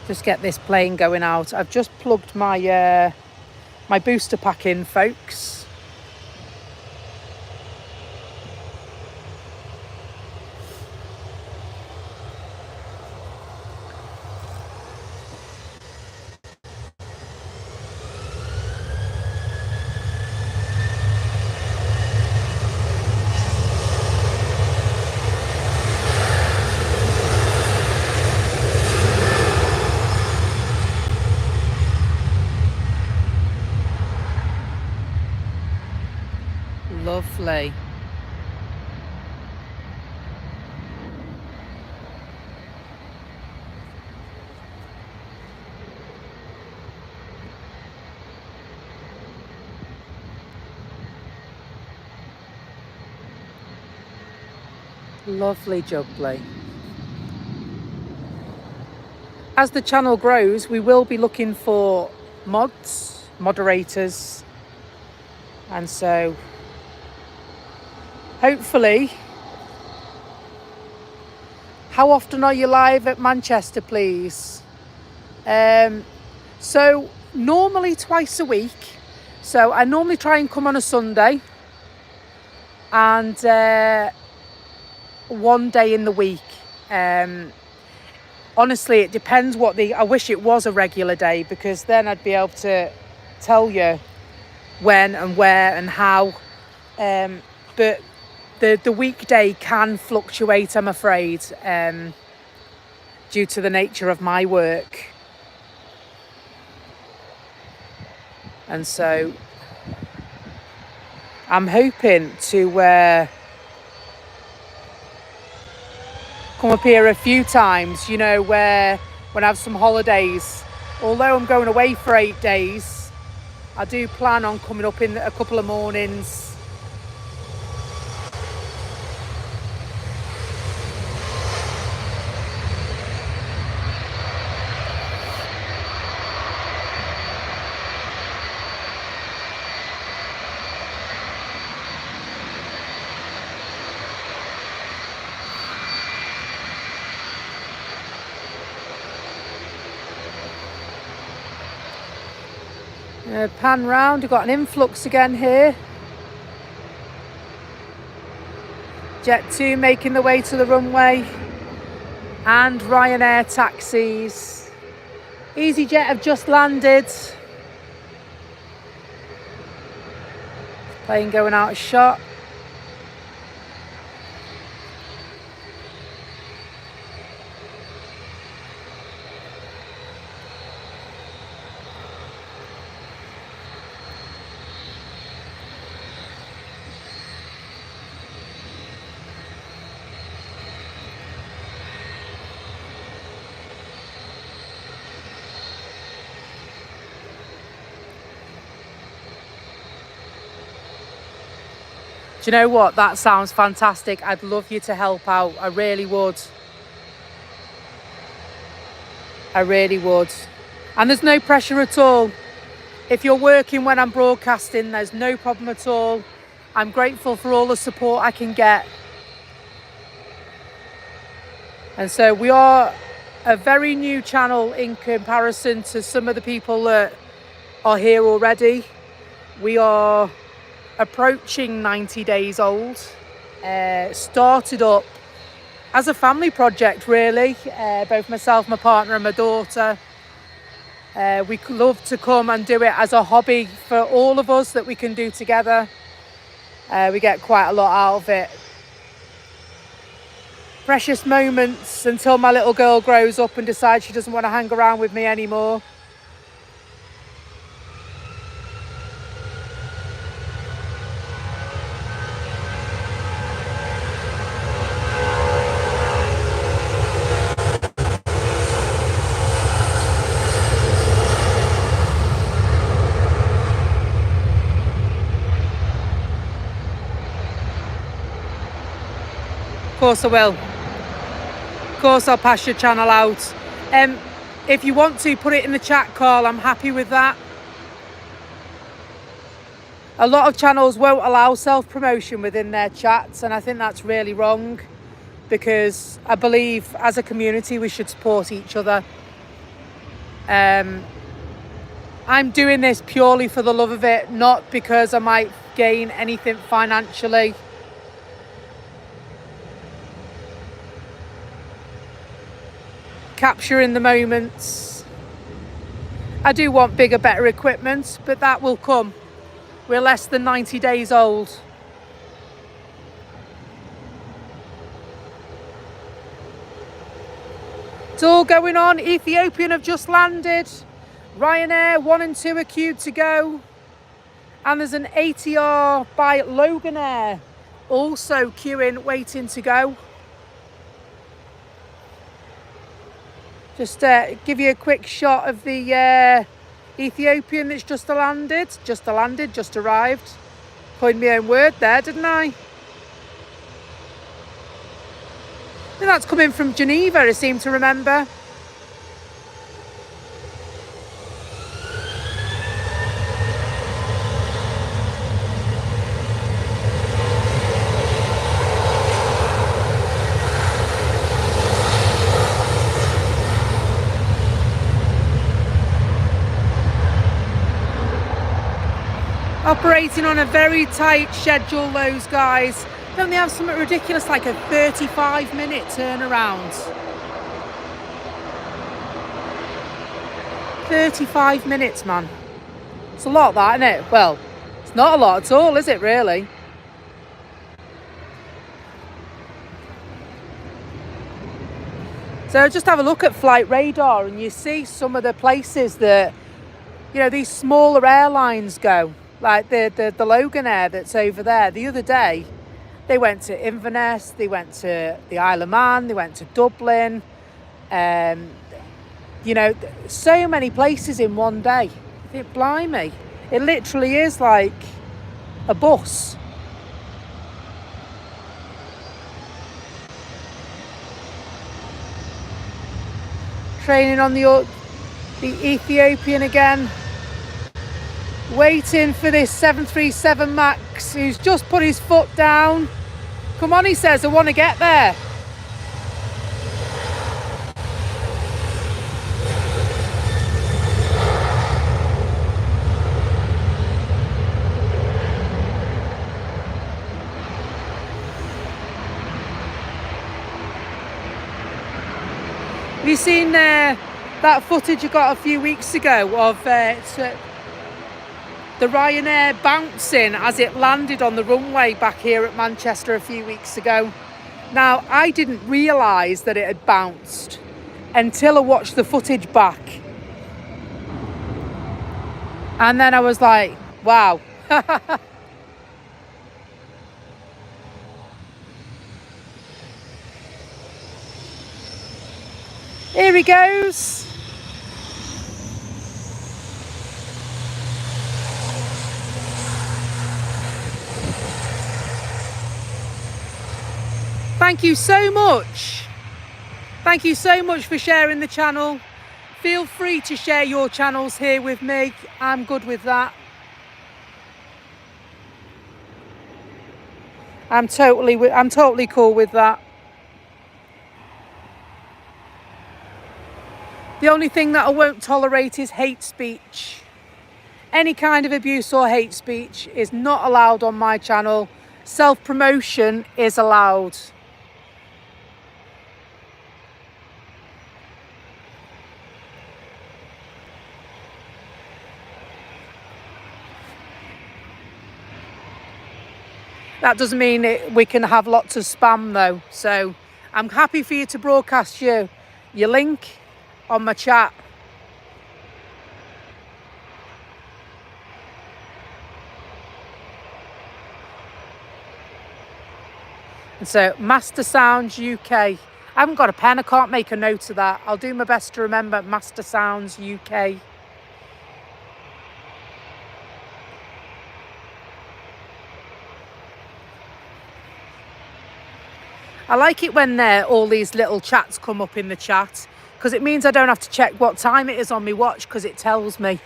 Just get this plane going out. I've just plugged my my booster pack in, folks. Lovely. Lovely jubbly. As the channel grows, we will be looking for moderators, and so hopefully. How often are you live at Manchester, please? So normally twice a week. So I normally try and come on a Sunday and one day in the week. Honestly, it depends I wish it was a regular day, because then I'd be able to tell you when and where and how. But the weekday can fluctuate, I'm afraid, due to the nature of my work. And so I'm hoping to come up here a few times, when I have some holidays. Although I'm going away for 8 days, I do plan on coming up in a couple of mornings. Pan round, we've got an influx again here. Jet 2 making the way to the runway, and Ryanair taxis. EasyJet have just landed. Plane going out of shot. Do you know what? That sounds fantastic. I'd love you to help out. I really would. I really would. And there's no pressure at all. If you're working when I'm broadcasting, there's no problem at all. I'm grateful for all the support I can get. And so we are a very new channel in comparison to some of the people that are here already. We are approaching 90 days old. Started up as a family project, really. Both myself, my partner and my daughter. We love to come and do it as a hobby for all of us that we can do together. We get quite a lot out of it. Precious moments until my little girl grows up and decides she doesn't want to hang around with me anymore. Of course I will. Of course I'll pass your channel out. If you want to put it in the chat, Carl, I'm happy with that. A lot of channels won't allow self-promotion within their chats, and I think that's really wrong, because I believe as a community we should support each other. I'm doing this purely for the love of it, not because I might gain anything financially. Capturing the moments. I do want bigger, better equipment, but that will come. We're less than 90 days old. It's all going on. Ethiopian have just landed. Ryanair 1 and 2 are queued to go. And there's an ATR by Loganair also queuing, waiting to go. Just give you a quick shot of the Ethiopian that's just landed. Just arrived. Coined my own word there, didn't I? I think that's coming from Geneva, I seem to remember. Operating on a very tight schedule, those guys. Don't they have something ridiculous like a 35-minute turnaround? 35 minutes, man. It's a lot, that, isn't it? Well, it's not a lot at all, is it, really? So just have a look at flight radar and you see some of the places that, you know, these smaller airlines go. Like the Loganair that's over there. The other day, they went to Inverness, they went to the Isle of Man, they went to Dublin. You know, so many places in one day. I think, blimey, it literally is like a bus. Training on the Ethiopian again. Waiting for this 737 MAX who's just put his foot down. Come on, he says, I want to get there. Have you seen that footage I got a few weeks ago of the Ryanair bouncing as it landed on the runway back here at Manchester a few weeks ago? Now, I didn't realise that it had bounced until I watched the footage back. And then I was like, wow. Here he goes. Thank you so much. Thank you so much for sharing the channel. Feel free to share your channels here with me. I'm good with that. I'm totally cool with that. The only thing that I won't tolerate is hate speech. Any kind of abuse or hate speech is not allowed on my channel. Self-promotion is allowed. That doesn't mean we can have lots of spam though. So I'm happy for you to broadcast your link on my chat. And so Master Sounds UK. I haven't got a pen, I can't make a note of that. I'll do my best to remember Master Sounds UK. I like it when all these little chats come up in the chat, because it means I don't have to check what time it is on my watch, because it tells me.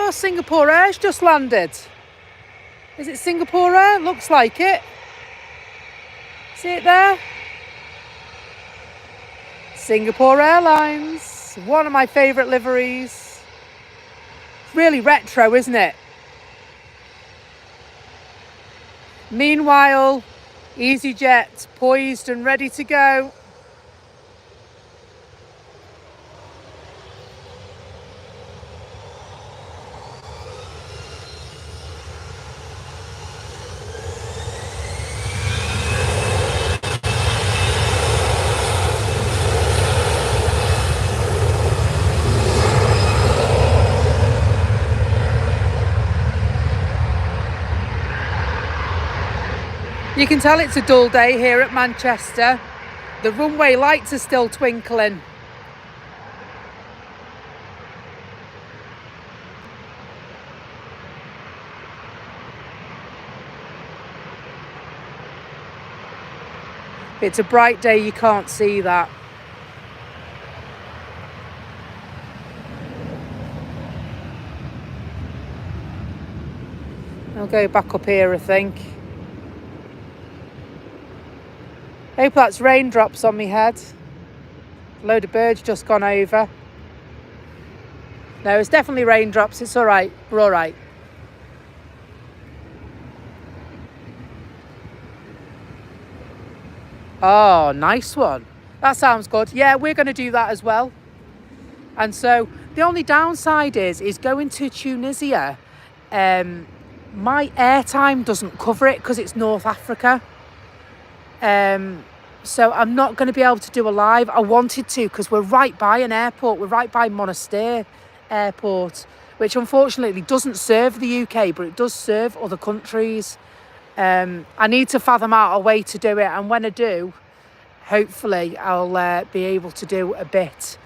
Oh, Singapore Air's just landed. Is it Singapore Air? Looks like it. See it there? Singapore Airlines. One of my favourite liveries. Really retro, isn't it? Meanwhile, EasyJet poised and ready to go. You can tell it's a dull day here at Manchester. The runway lights are still twinkling. If it's a bright day, you can't see that. I'll go back up here, I think. Hope that's raindrops on my head. A load of birds just gone over. No, it's definitely raindrops. It's all right. We're all right. Oh, nice one. That sounds good. Yeah, we're going to do that as well. And so the only downside is going to Tunisia. My airtime doesn't cover it because it's North Africa. So I'm not going to be able to do a live. I wanted to because we're right by an airport. We're right by Monastir Airport, which unfortunately doesn't serve the UK, but it does serve other countries. I need to fathom out a way to do it. And when I do, hopefully I'll be able to do a bit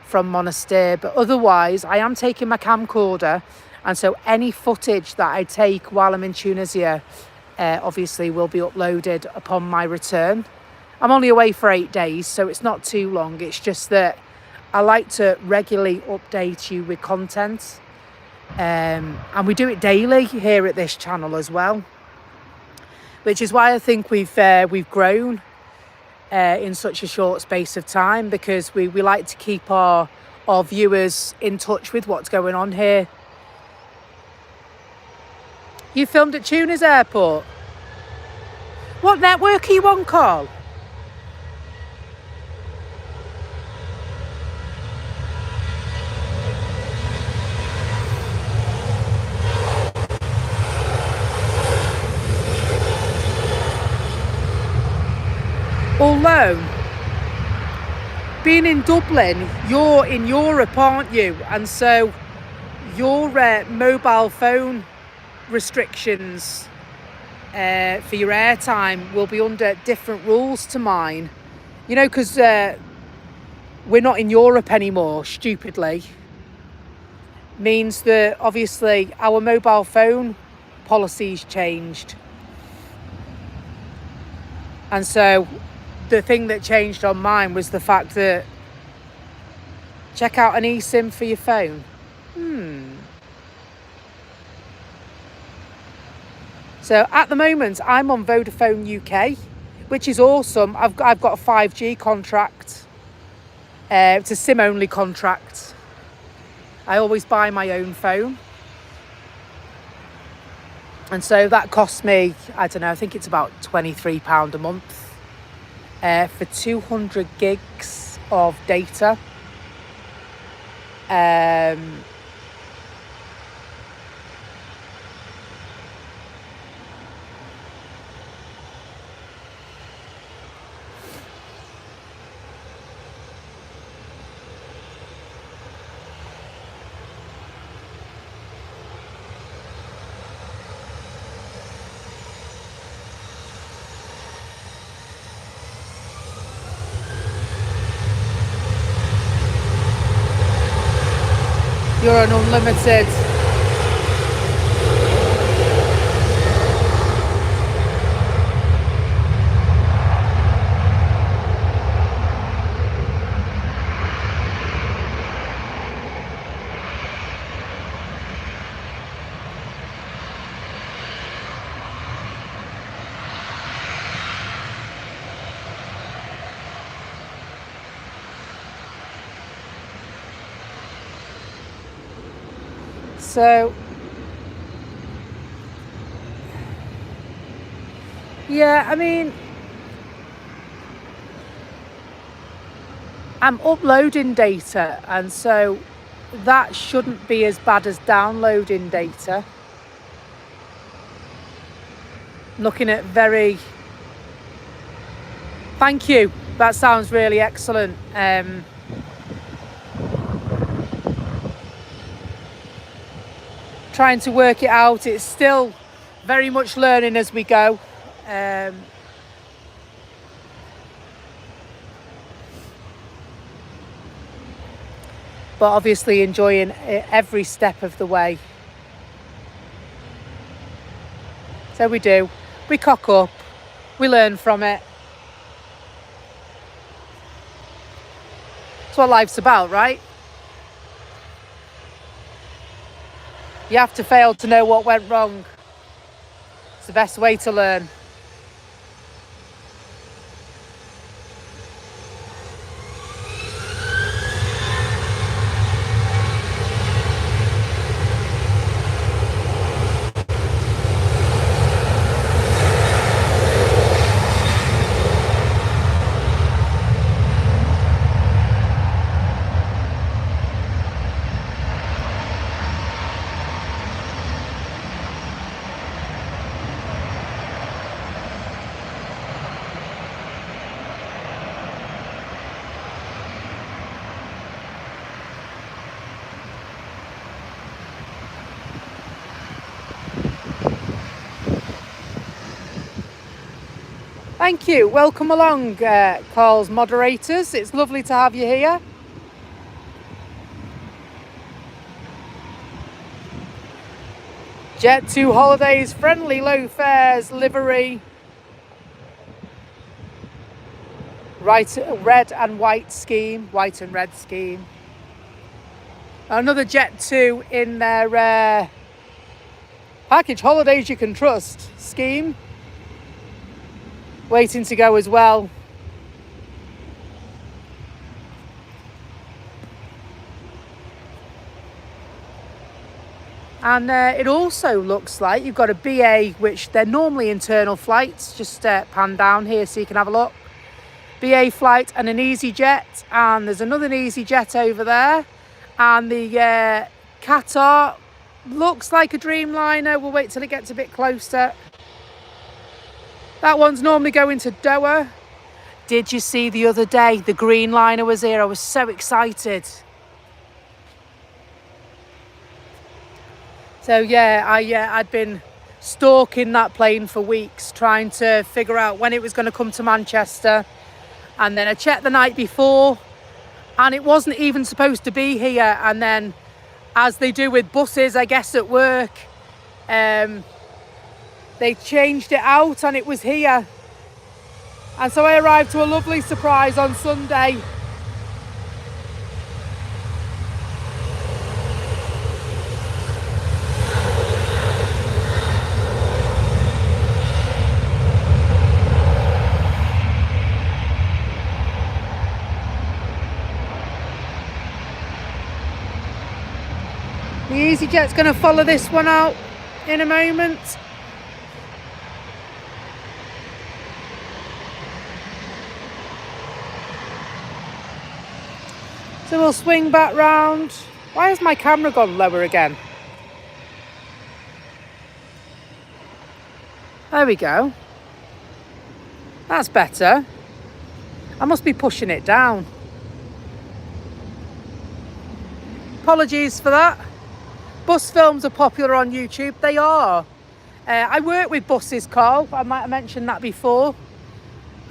from Monastir. But otherwise, I am taking my camcorder. And so any footage that I take while I'm in Tunisia, obviously will be uploaded upon my return. I'm only away for 8 days, so it's not too long. It's just that I like to regularly update you with content. And we do it daily here at this channel as well, which is why I think we've grown in such a short space of time, because we like to keep our viewers in touch with what's going on here. You filmed at Tunis Airport. What network are you on, Carl? Although, being in Dublin, you're in Europe, aren't you? And so your mobile phone restrictions for your airtime will be under different rules to mine. You know, because we're not in Europe anymore, stupidly. Means that obviously our mobile phone policies changed. And so the thing that changed on mine was the fact that check out an eSIM for your phone. So at the moment, I'm on Vodafone UK, which is awesome. I've got a 5G contract. It's a SIM-only contract. I always buy my own phone. And so that costs me, I don't know, I think it's about £23 a month for 200 gigs of data. You're on unlimited. So yeah, I mean, I'm uploading data, and so that shouldn't be as bad as downloading data. Looking at thank you, that sounds really excellent. Trying to work it out, it's still very much learning as we go. But obviously enjoying every step of the way. So we do. We cock up. We learn from it. That's what life's about, right? You have to fail to know what went wrong. It's the best way to learn. Thank you. Welcome along, Carl's moderators. It's lovely to have you here. Jet2 Holidays, friendly low fares, livery. Red and white scheme, white and red scheme. Another Jet2 in their package holidays you can trust scheme. Waiting to go as well. And it also looks like you've got a BA, which they're normally internal flights. Just pan down here so you can have a look. BA flight and an EasyJet, and there's another EasyJet over there. And the Qatar looks like a Dreamliner. We'll wait till it gets a bit closer. That one's normally going to Doha. Did you see the other day the green liner was here? I was so excited. So yeah, I'd been stalking that plane for weeks, trying to figure out when it was going to come to Manchester. And then I checked the night before, and it wasn't even supposed to be here. And then, as they do with buses, I guess at work, they changed it out and it was here. And so I arrived to a lovely surprise on Sunday. The EasyJet's going to follow this one out in a moment. So we'll swing back round. Why has my camera gone lower again? There we go. That's better. I must be pushing it down. Apologies for that. Bus films are popular on YouTube. They are. I work with buses, Carl. I might have mentioned that before.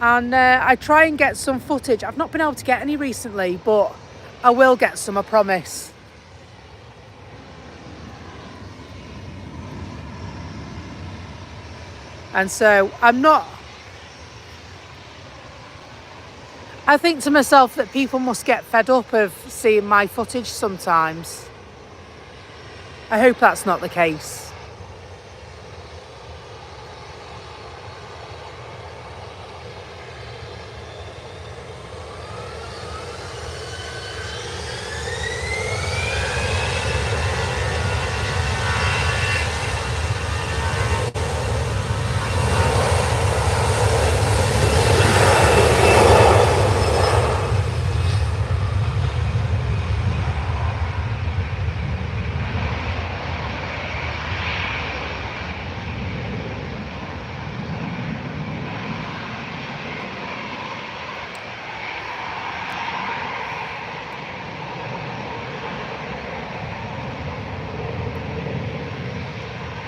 And I try and get some footage. I've not been able to get any recently, but I will get some, I promise. And so I think to myself that people must get fed up of seeing my footage sometimes. I hope that's not the case.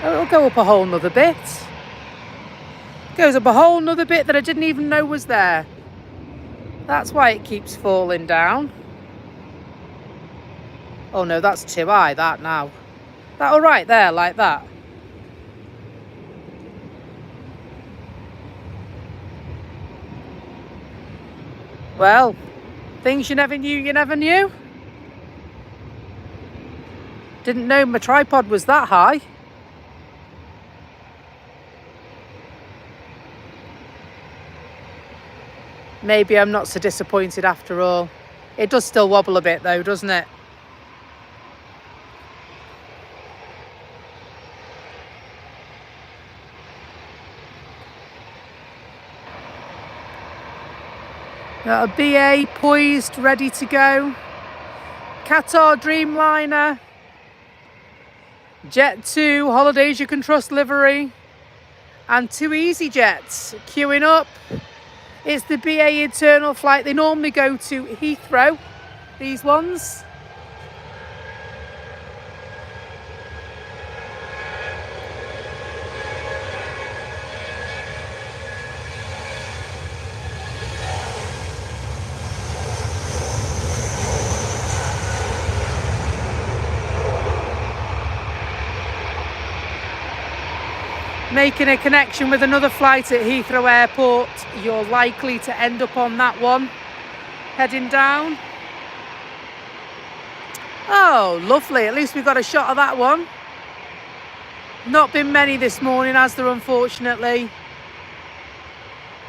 Oh, it'll go up a whole nother bit. Goes up a whole nother bit that I didn't even know was there. That's why it keeps falling down. Oh no, that's too high, that now. That all right there, like that? Well, things you never knew you never knew. Didn't know my tripod was that high. Maybe I'm not so disappointed after all. It does still wobble a bit though, doesn't it? Got a BA poised, ready to go. Qatar Dreamliner. Jet 2 Holidays You Can Trust livery. And 2 EasyJets queuing up. It's the BA internal flight. They normally go to Heathrow, these ones. Making a connection with another flight at Heathrow Airport. You're likely to end up on that one, heading down. Oh, lovely. At least we've got a shot of that one. Not been many this morning, has there, unfortunately.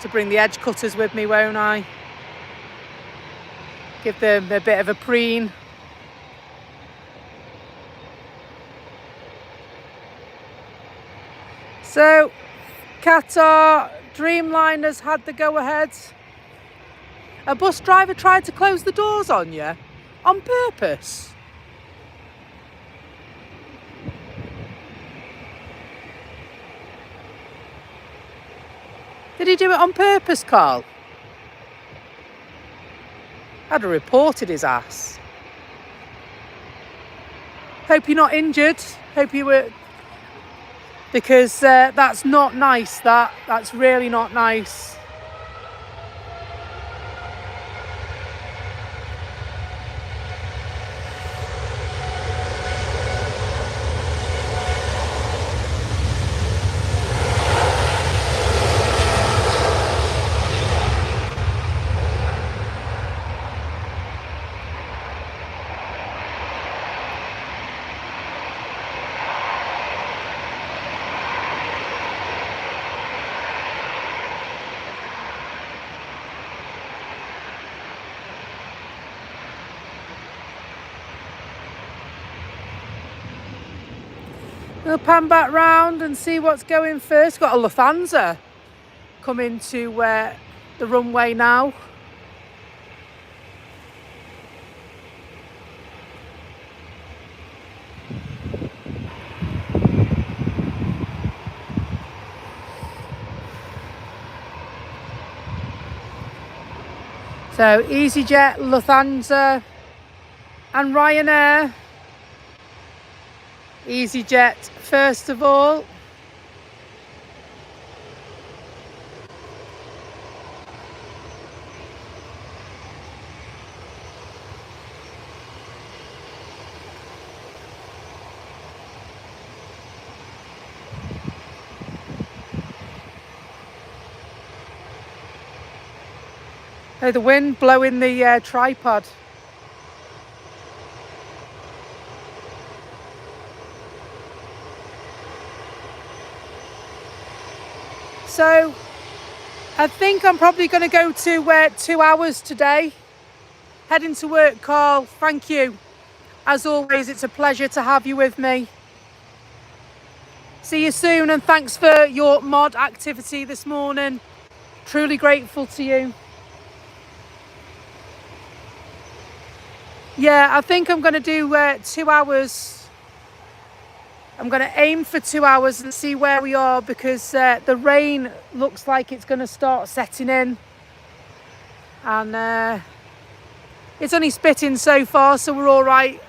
To bring the edge cutters with me, won't I? Give them a bit of a preen. So, Qatar Dreamliner's had the go-ahead. A bus driver tried to close the doors on you on purpose. Did he do it on purpose, Carl? I'd have reported his ass. Hope you're not injured. Hope you were... Because that's not nice, that's really not nice. We'll pan back round and see what's going first. Got a Lufthansa coming to the runway now. So EasyJet, Lufthansa and Ryanair. EasyJet first of all. Oh, the wind blowing the tripod. So I think I'm probably going to go to 2 hours today. Heading to work, Carl. Thank you. As always, it's a pleasure to have you with me. See you soon, and thanks for your mod activity this morning. Truly grateful to you. Yeah, I think I'm going to do 2 hours. I'm going to aim for 2 hours and see where we are, because the rain looks like it's going to start setting in. And it's only spitting so far, so we're all right.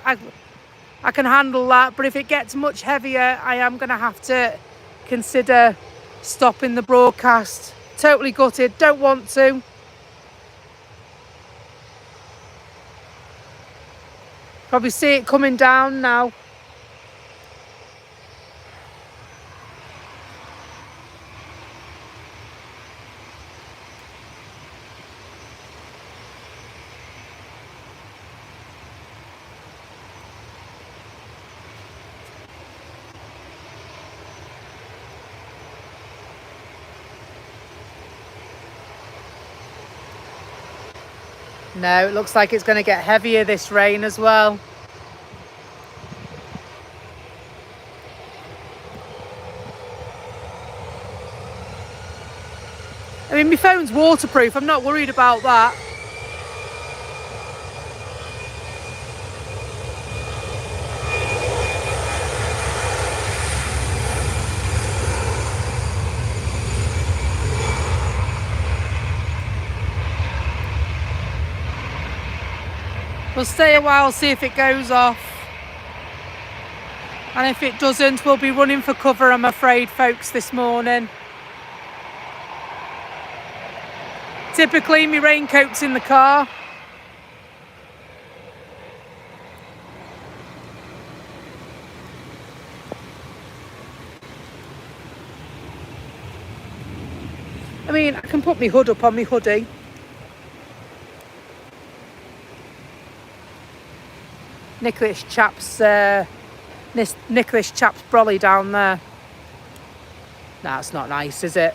I can handle that, but if it gets much heavier, I am going to have to consider stopping the broadcast. Totally gutted, don't want to. Probably see it coming down now. No, it looks like it's going to get heavier, this rain as well. I mean, my phone's waterproof. I'm not worried about that. We'll stay a while, see if it goes off. And if it doesn't, we'll be running for cover, I'm afraid, folks, this morning. Typically, my raincoat's in the car. I mean, I can put my hood up on my hoodie. Nicholas chap's brolly down there. Nah, it's not nice, is it?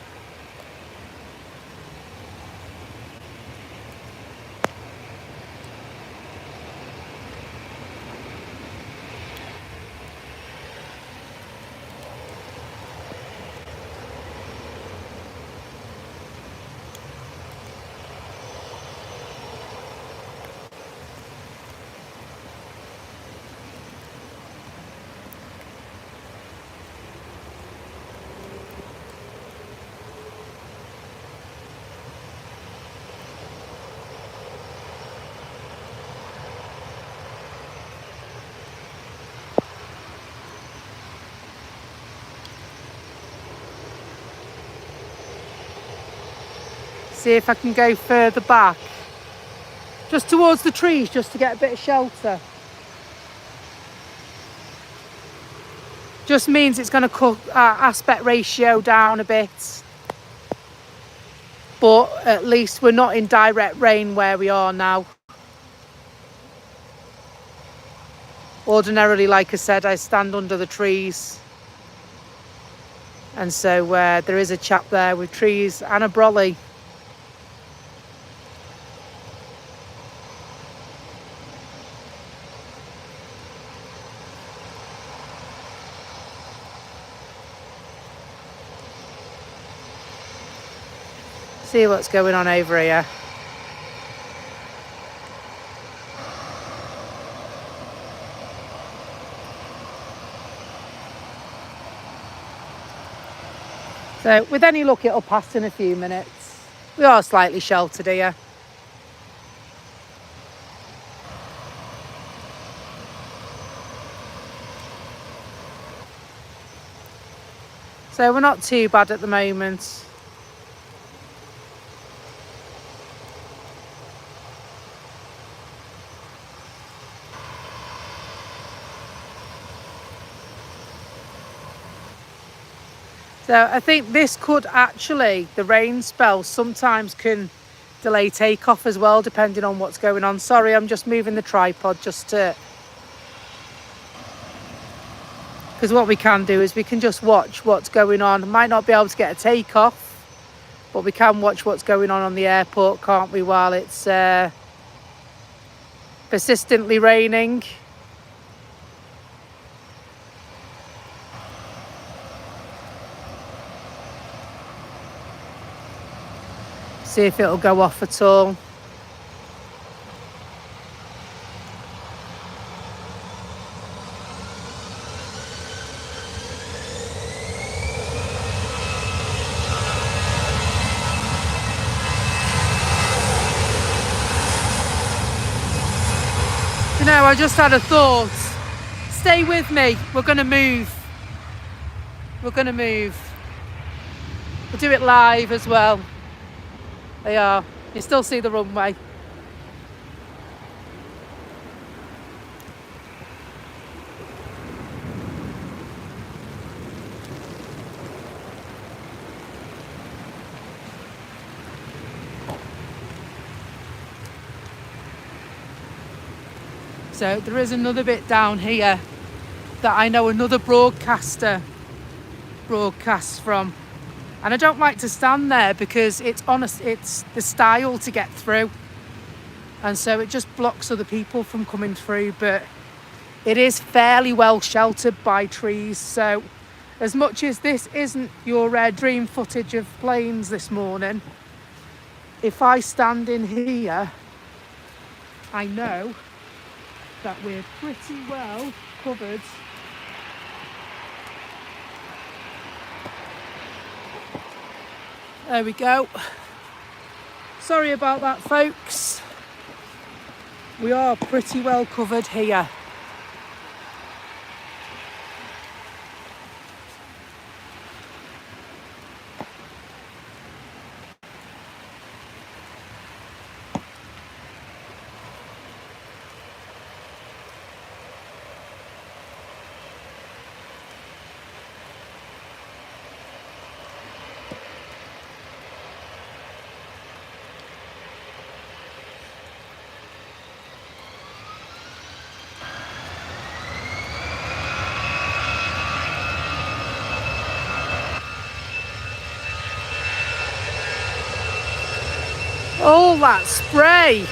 See if I can go further back. Just towards the trees, just to get a bit of shelter. Just means it's going to cut our aspect ratio down a bit. But at least we're not in direct rain where we are now. Ordinarily, like I said, I stand under the trees. And so there is a chap there with trees and a brolly. See what's going on over here. So with any luck it'll pass in a few minutes. We are slightly sheltered here. So we're not too bad at the moment. So I think this could actually, the rain spell sometimes can delay takeoff as well, depending on what's going on. Sorry, I'm just moving the tripod just to... Because what we can do is we can just watch what's going on. Might not be able to get a takeoff, but we can watch what's going on the airport, can't we, while it's persistently raining. See if it'll go off at all. You know, I just had a thought. Stay with me. We're going to move. We're going to move. We'll do it live as well. They are. You still see the runway. So there is another bit down here that I know another broadcaster broadcasts from. And I don't like to stand there because it's the style to get through. And so it just blocks other people from coming through. But it is fairly well sheltered by trees. So as much as this isn't your dream footage of planes this morning, if I stand in here, I know that we're pretty well covered. There we go. Sorry about that, folks. We are pretty well covered here. All that spray.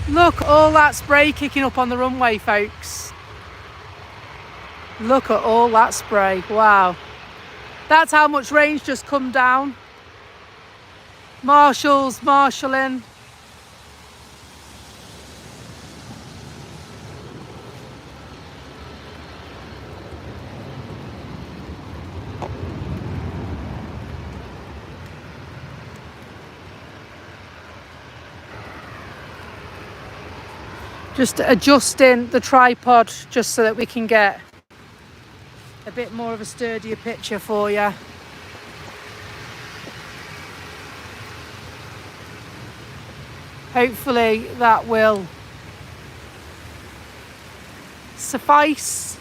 Look, all that spray kicking up on the runway, folks. Look at all that spray. Wow. That's how much rain's just come down. Marshals marshalling. Just adjusting the tripod just so that we can get a bit more of a sturdier picture for you. Hopefully that will suffice.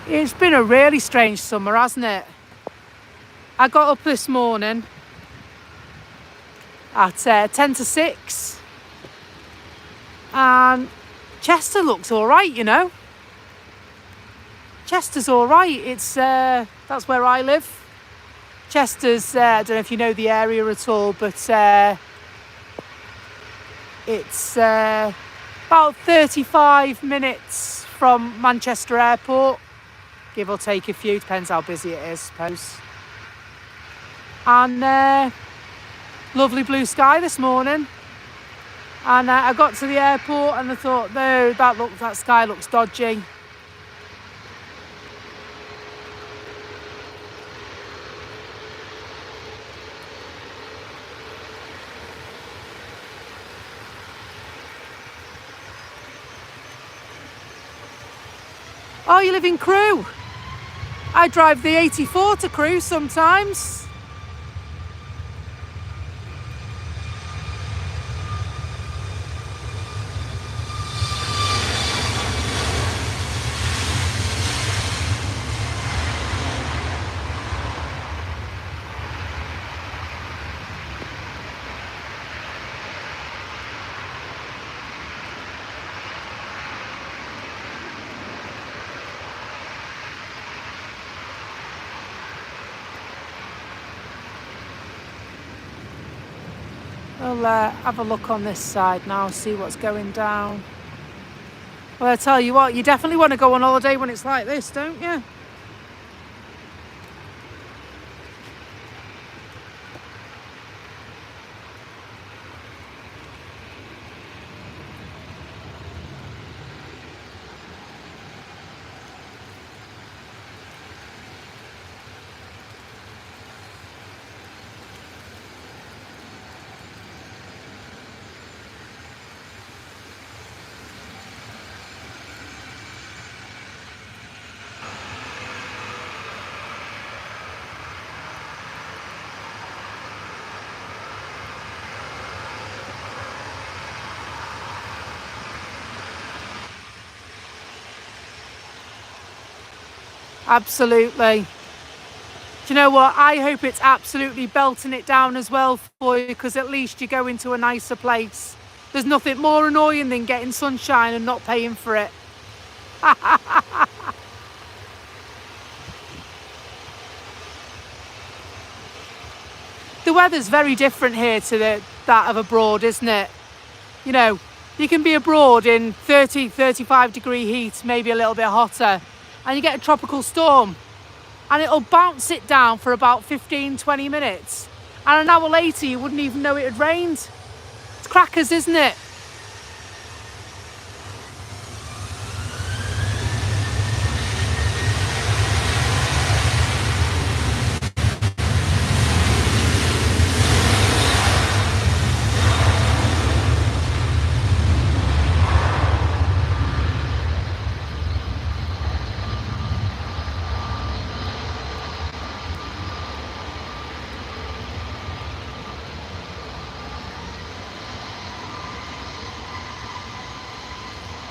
It's been a really strange summer, hasn't it? I got up this morning at 10 to 6 and Chester looks all right, you know. Chester's all right. It's that's where I live. Chester's, I don't know if you know the area at all, but it's about 35 minutes from Manchester Airport, give or take a few, depends how busy it is, I suppose. And lovely blue sky this morning. And I got to the airport and I thought, no, that sky looks dodgy. Oh, you live in Crewe? I drive the 84 to Crewe sometimes. I'll have a look on this side now, see what's going down. Well, I tell you what, you definitely want to go on holiday when it's like this, don't you? Absolutely. Do you know what? I hope it's absolutely belting it down as well for you, because at least you go into a nicer place. There's nothing more annoying than getting sunshine and not paying for it. The weather's very different here to that of abroad, isn't it? You know, you can be abroad in 30, 35 degree heat, maybe a little bit hotter, and you get a tropical storm and it'll bounce it down for about 15, 20 minutes. And an hour later, you wouldn't even know it had rained. It's crackers, isn't it?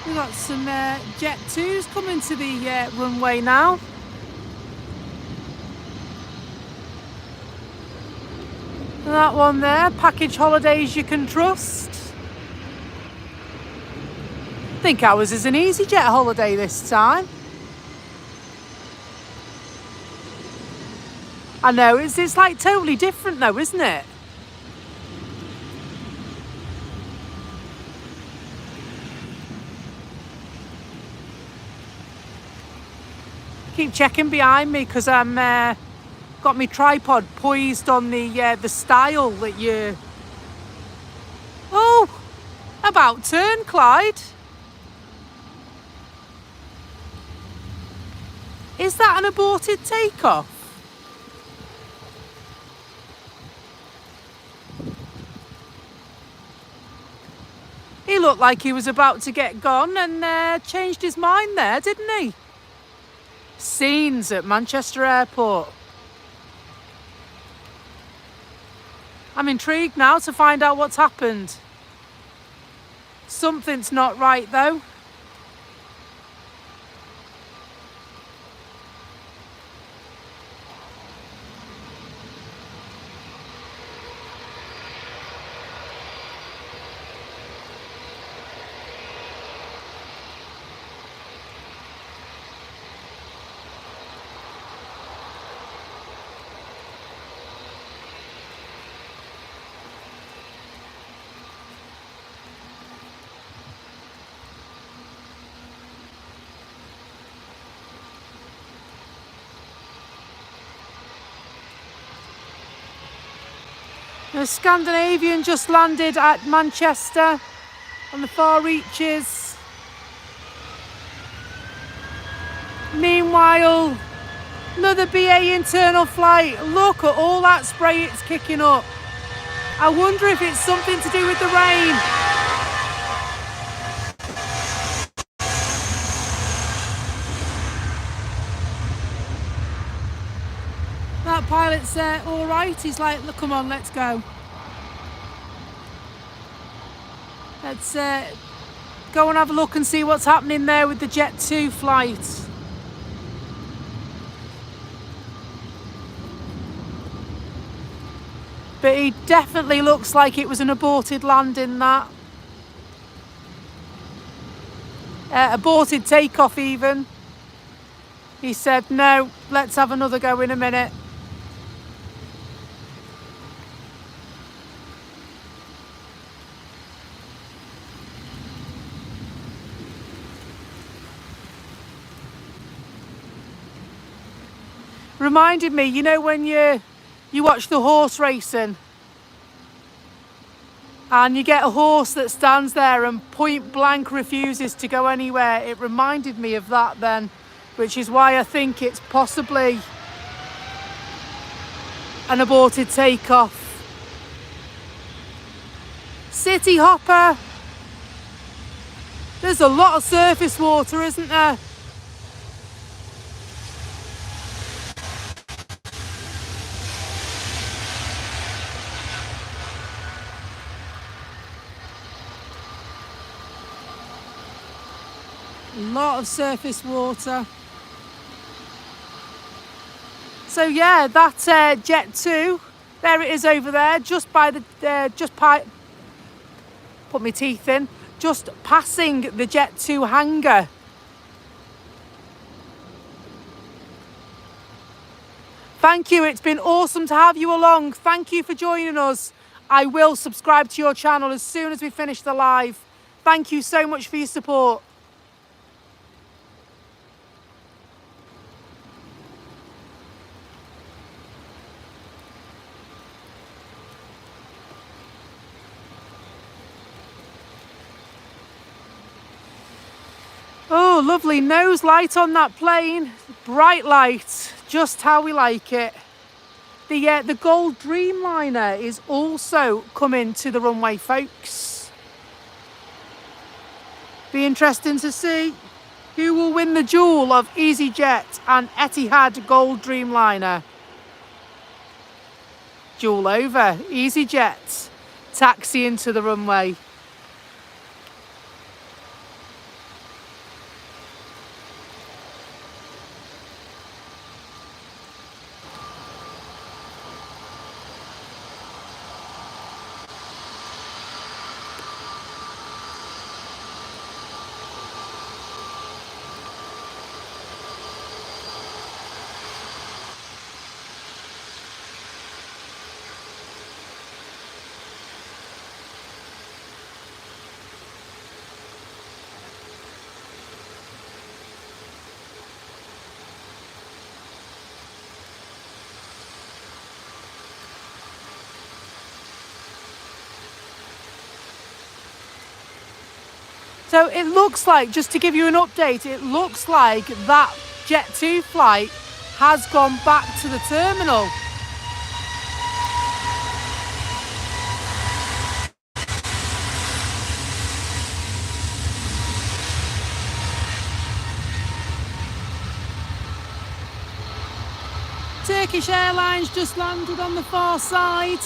We've got some Jet 2s coming to the runway now. And that one there, package holidays you can trust. I think ours is an EasyJet holiday this time. I know, it's like totally different though, isn't it? Keep checking behind me because I'm got my tripod poised on the stile that you. Oh, about turn, Clyde. Is that an aborted takeoff? He looked like he was about to get gone and changed his mind there, didn't he? Scenes at Manchester Airport. I'm intrigued now to find out what's happened. Something's not right though. The Scandinavian just landed at Manchester on the far reaches. Meanwhile, another BA internal flight. Look at all that spray it's kicking up. I wonder if it's something to do with the rain. That pilot's all right. He's like, look, come on, let's go. Let's go and have a look and see what's happening there with the Jet 2 flight. But he definitely looks like it was an aborted landing, that. Aborted takeoff even. He said, no, let's have another go in a minute. Reminded me, you know, when you watch the horse racing and you get a horse that stands there and point blank refuses to go anywhere. It reminded me of that then, which is why I think it's possibly an aborted takeoff. City hopper. There's a lot of surface water, isn't there? A lot of surface water. So yeah, that Jet 2, there it is over there, just by the, put my teeth in, just passing the Jet 2 hangar. Thank you, it's been awesome to have you along. Thank you for joining us. I will subscribe to your channel as soon as we finish the live. Thank you so much for your support. Oh, lovely nose light on that plane. Bright light, just how we like it. The gold Dreamliner is also coming to the runway, folks. Be interesting to see who will win the duel of EasyJet and Etihad Gold Dreamliner. Duel over. EasyJet taxiing to the runway. So it looks like, just to give you an update, it looks like that Jet 2 flight has gone back to the terminal. Turkish Airlines just landed on the far side.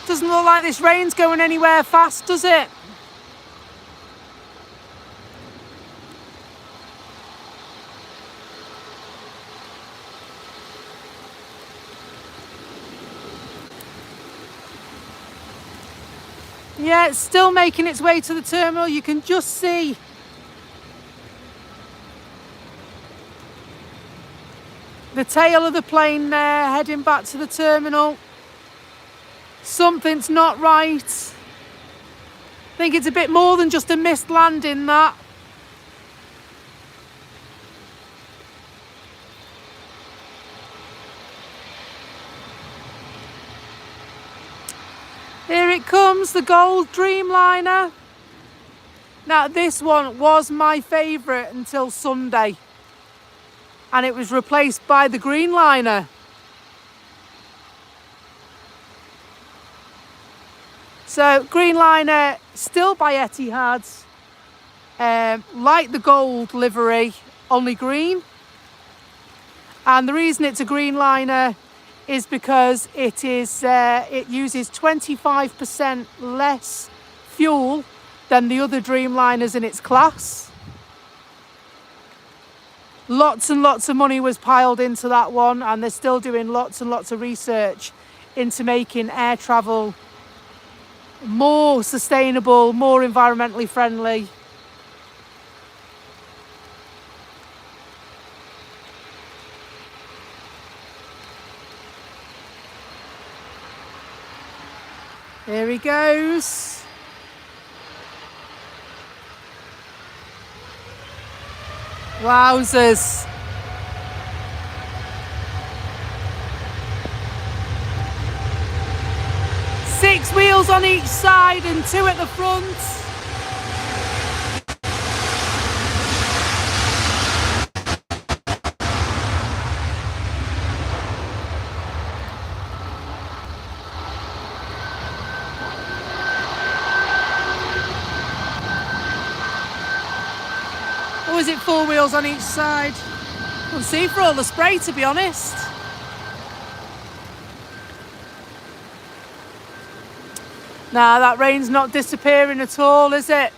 Doesn't look like this rain's going anywhere fast, does it? Yeah, it's still making its way to the terminal. You can just see the tail of the plane there heading back to the terminal. Something's not right. I think it's a bit more than just a missed landing, that. Here it comes, the gold Dreamliner. Now, this one was my favourite until Sunday, and it was replaced by the Greenliner. So Greenliner still by Etihad, like the gold livery, only green. And the reason it's a Greenliner is because it uses 25% less fuel than the other Dreamliners in its class. Lots and lots of money was piled into that one, and they're still doing lots and lots of research into making air travel more sustainable, more environmentally friendly. Here he goes. Wowzers. Six wheels on each side and two at the front. Or is it four wheels on each side? We'll see for all the spray, to be honest. Nah, that rain's not disappearing at all, is it?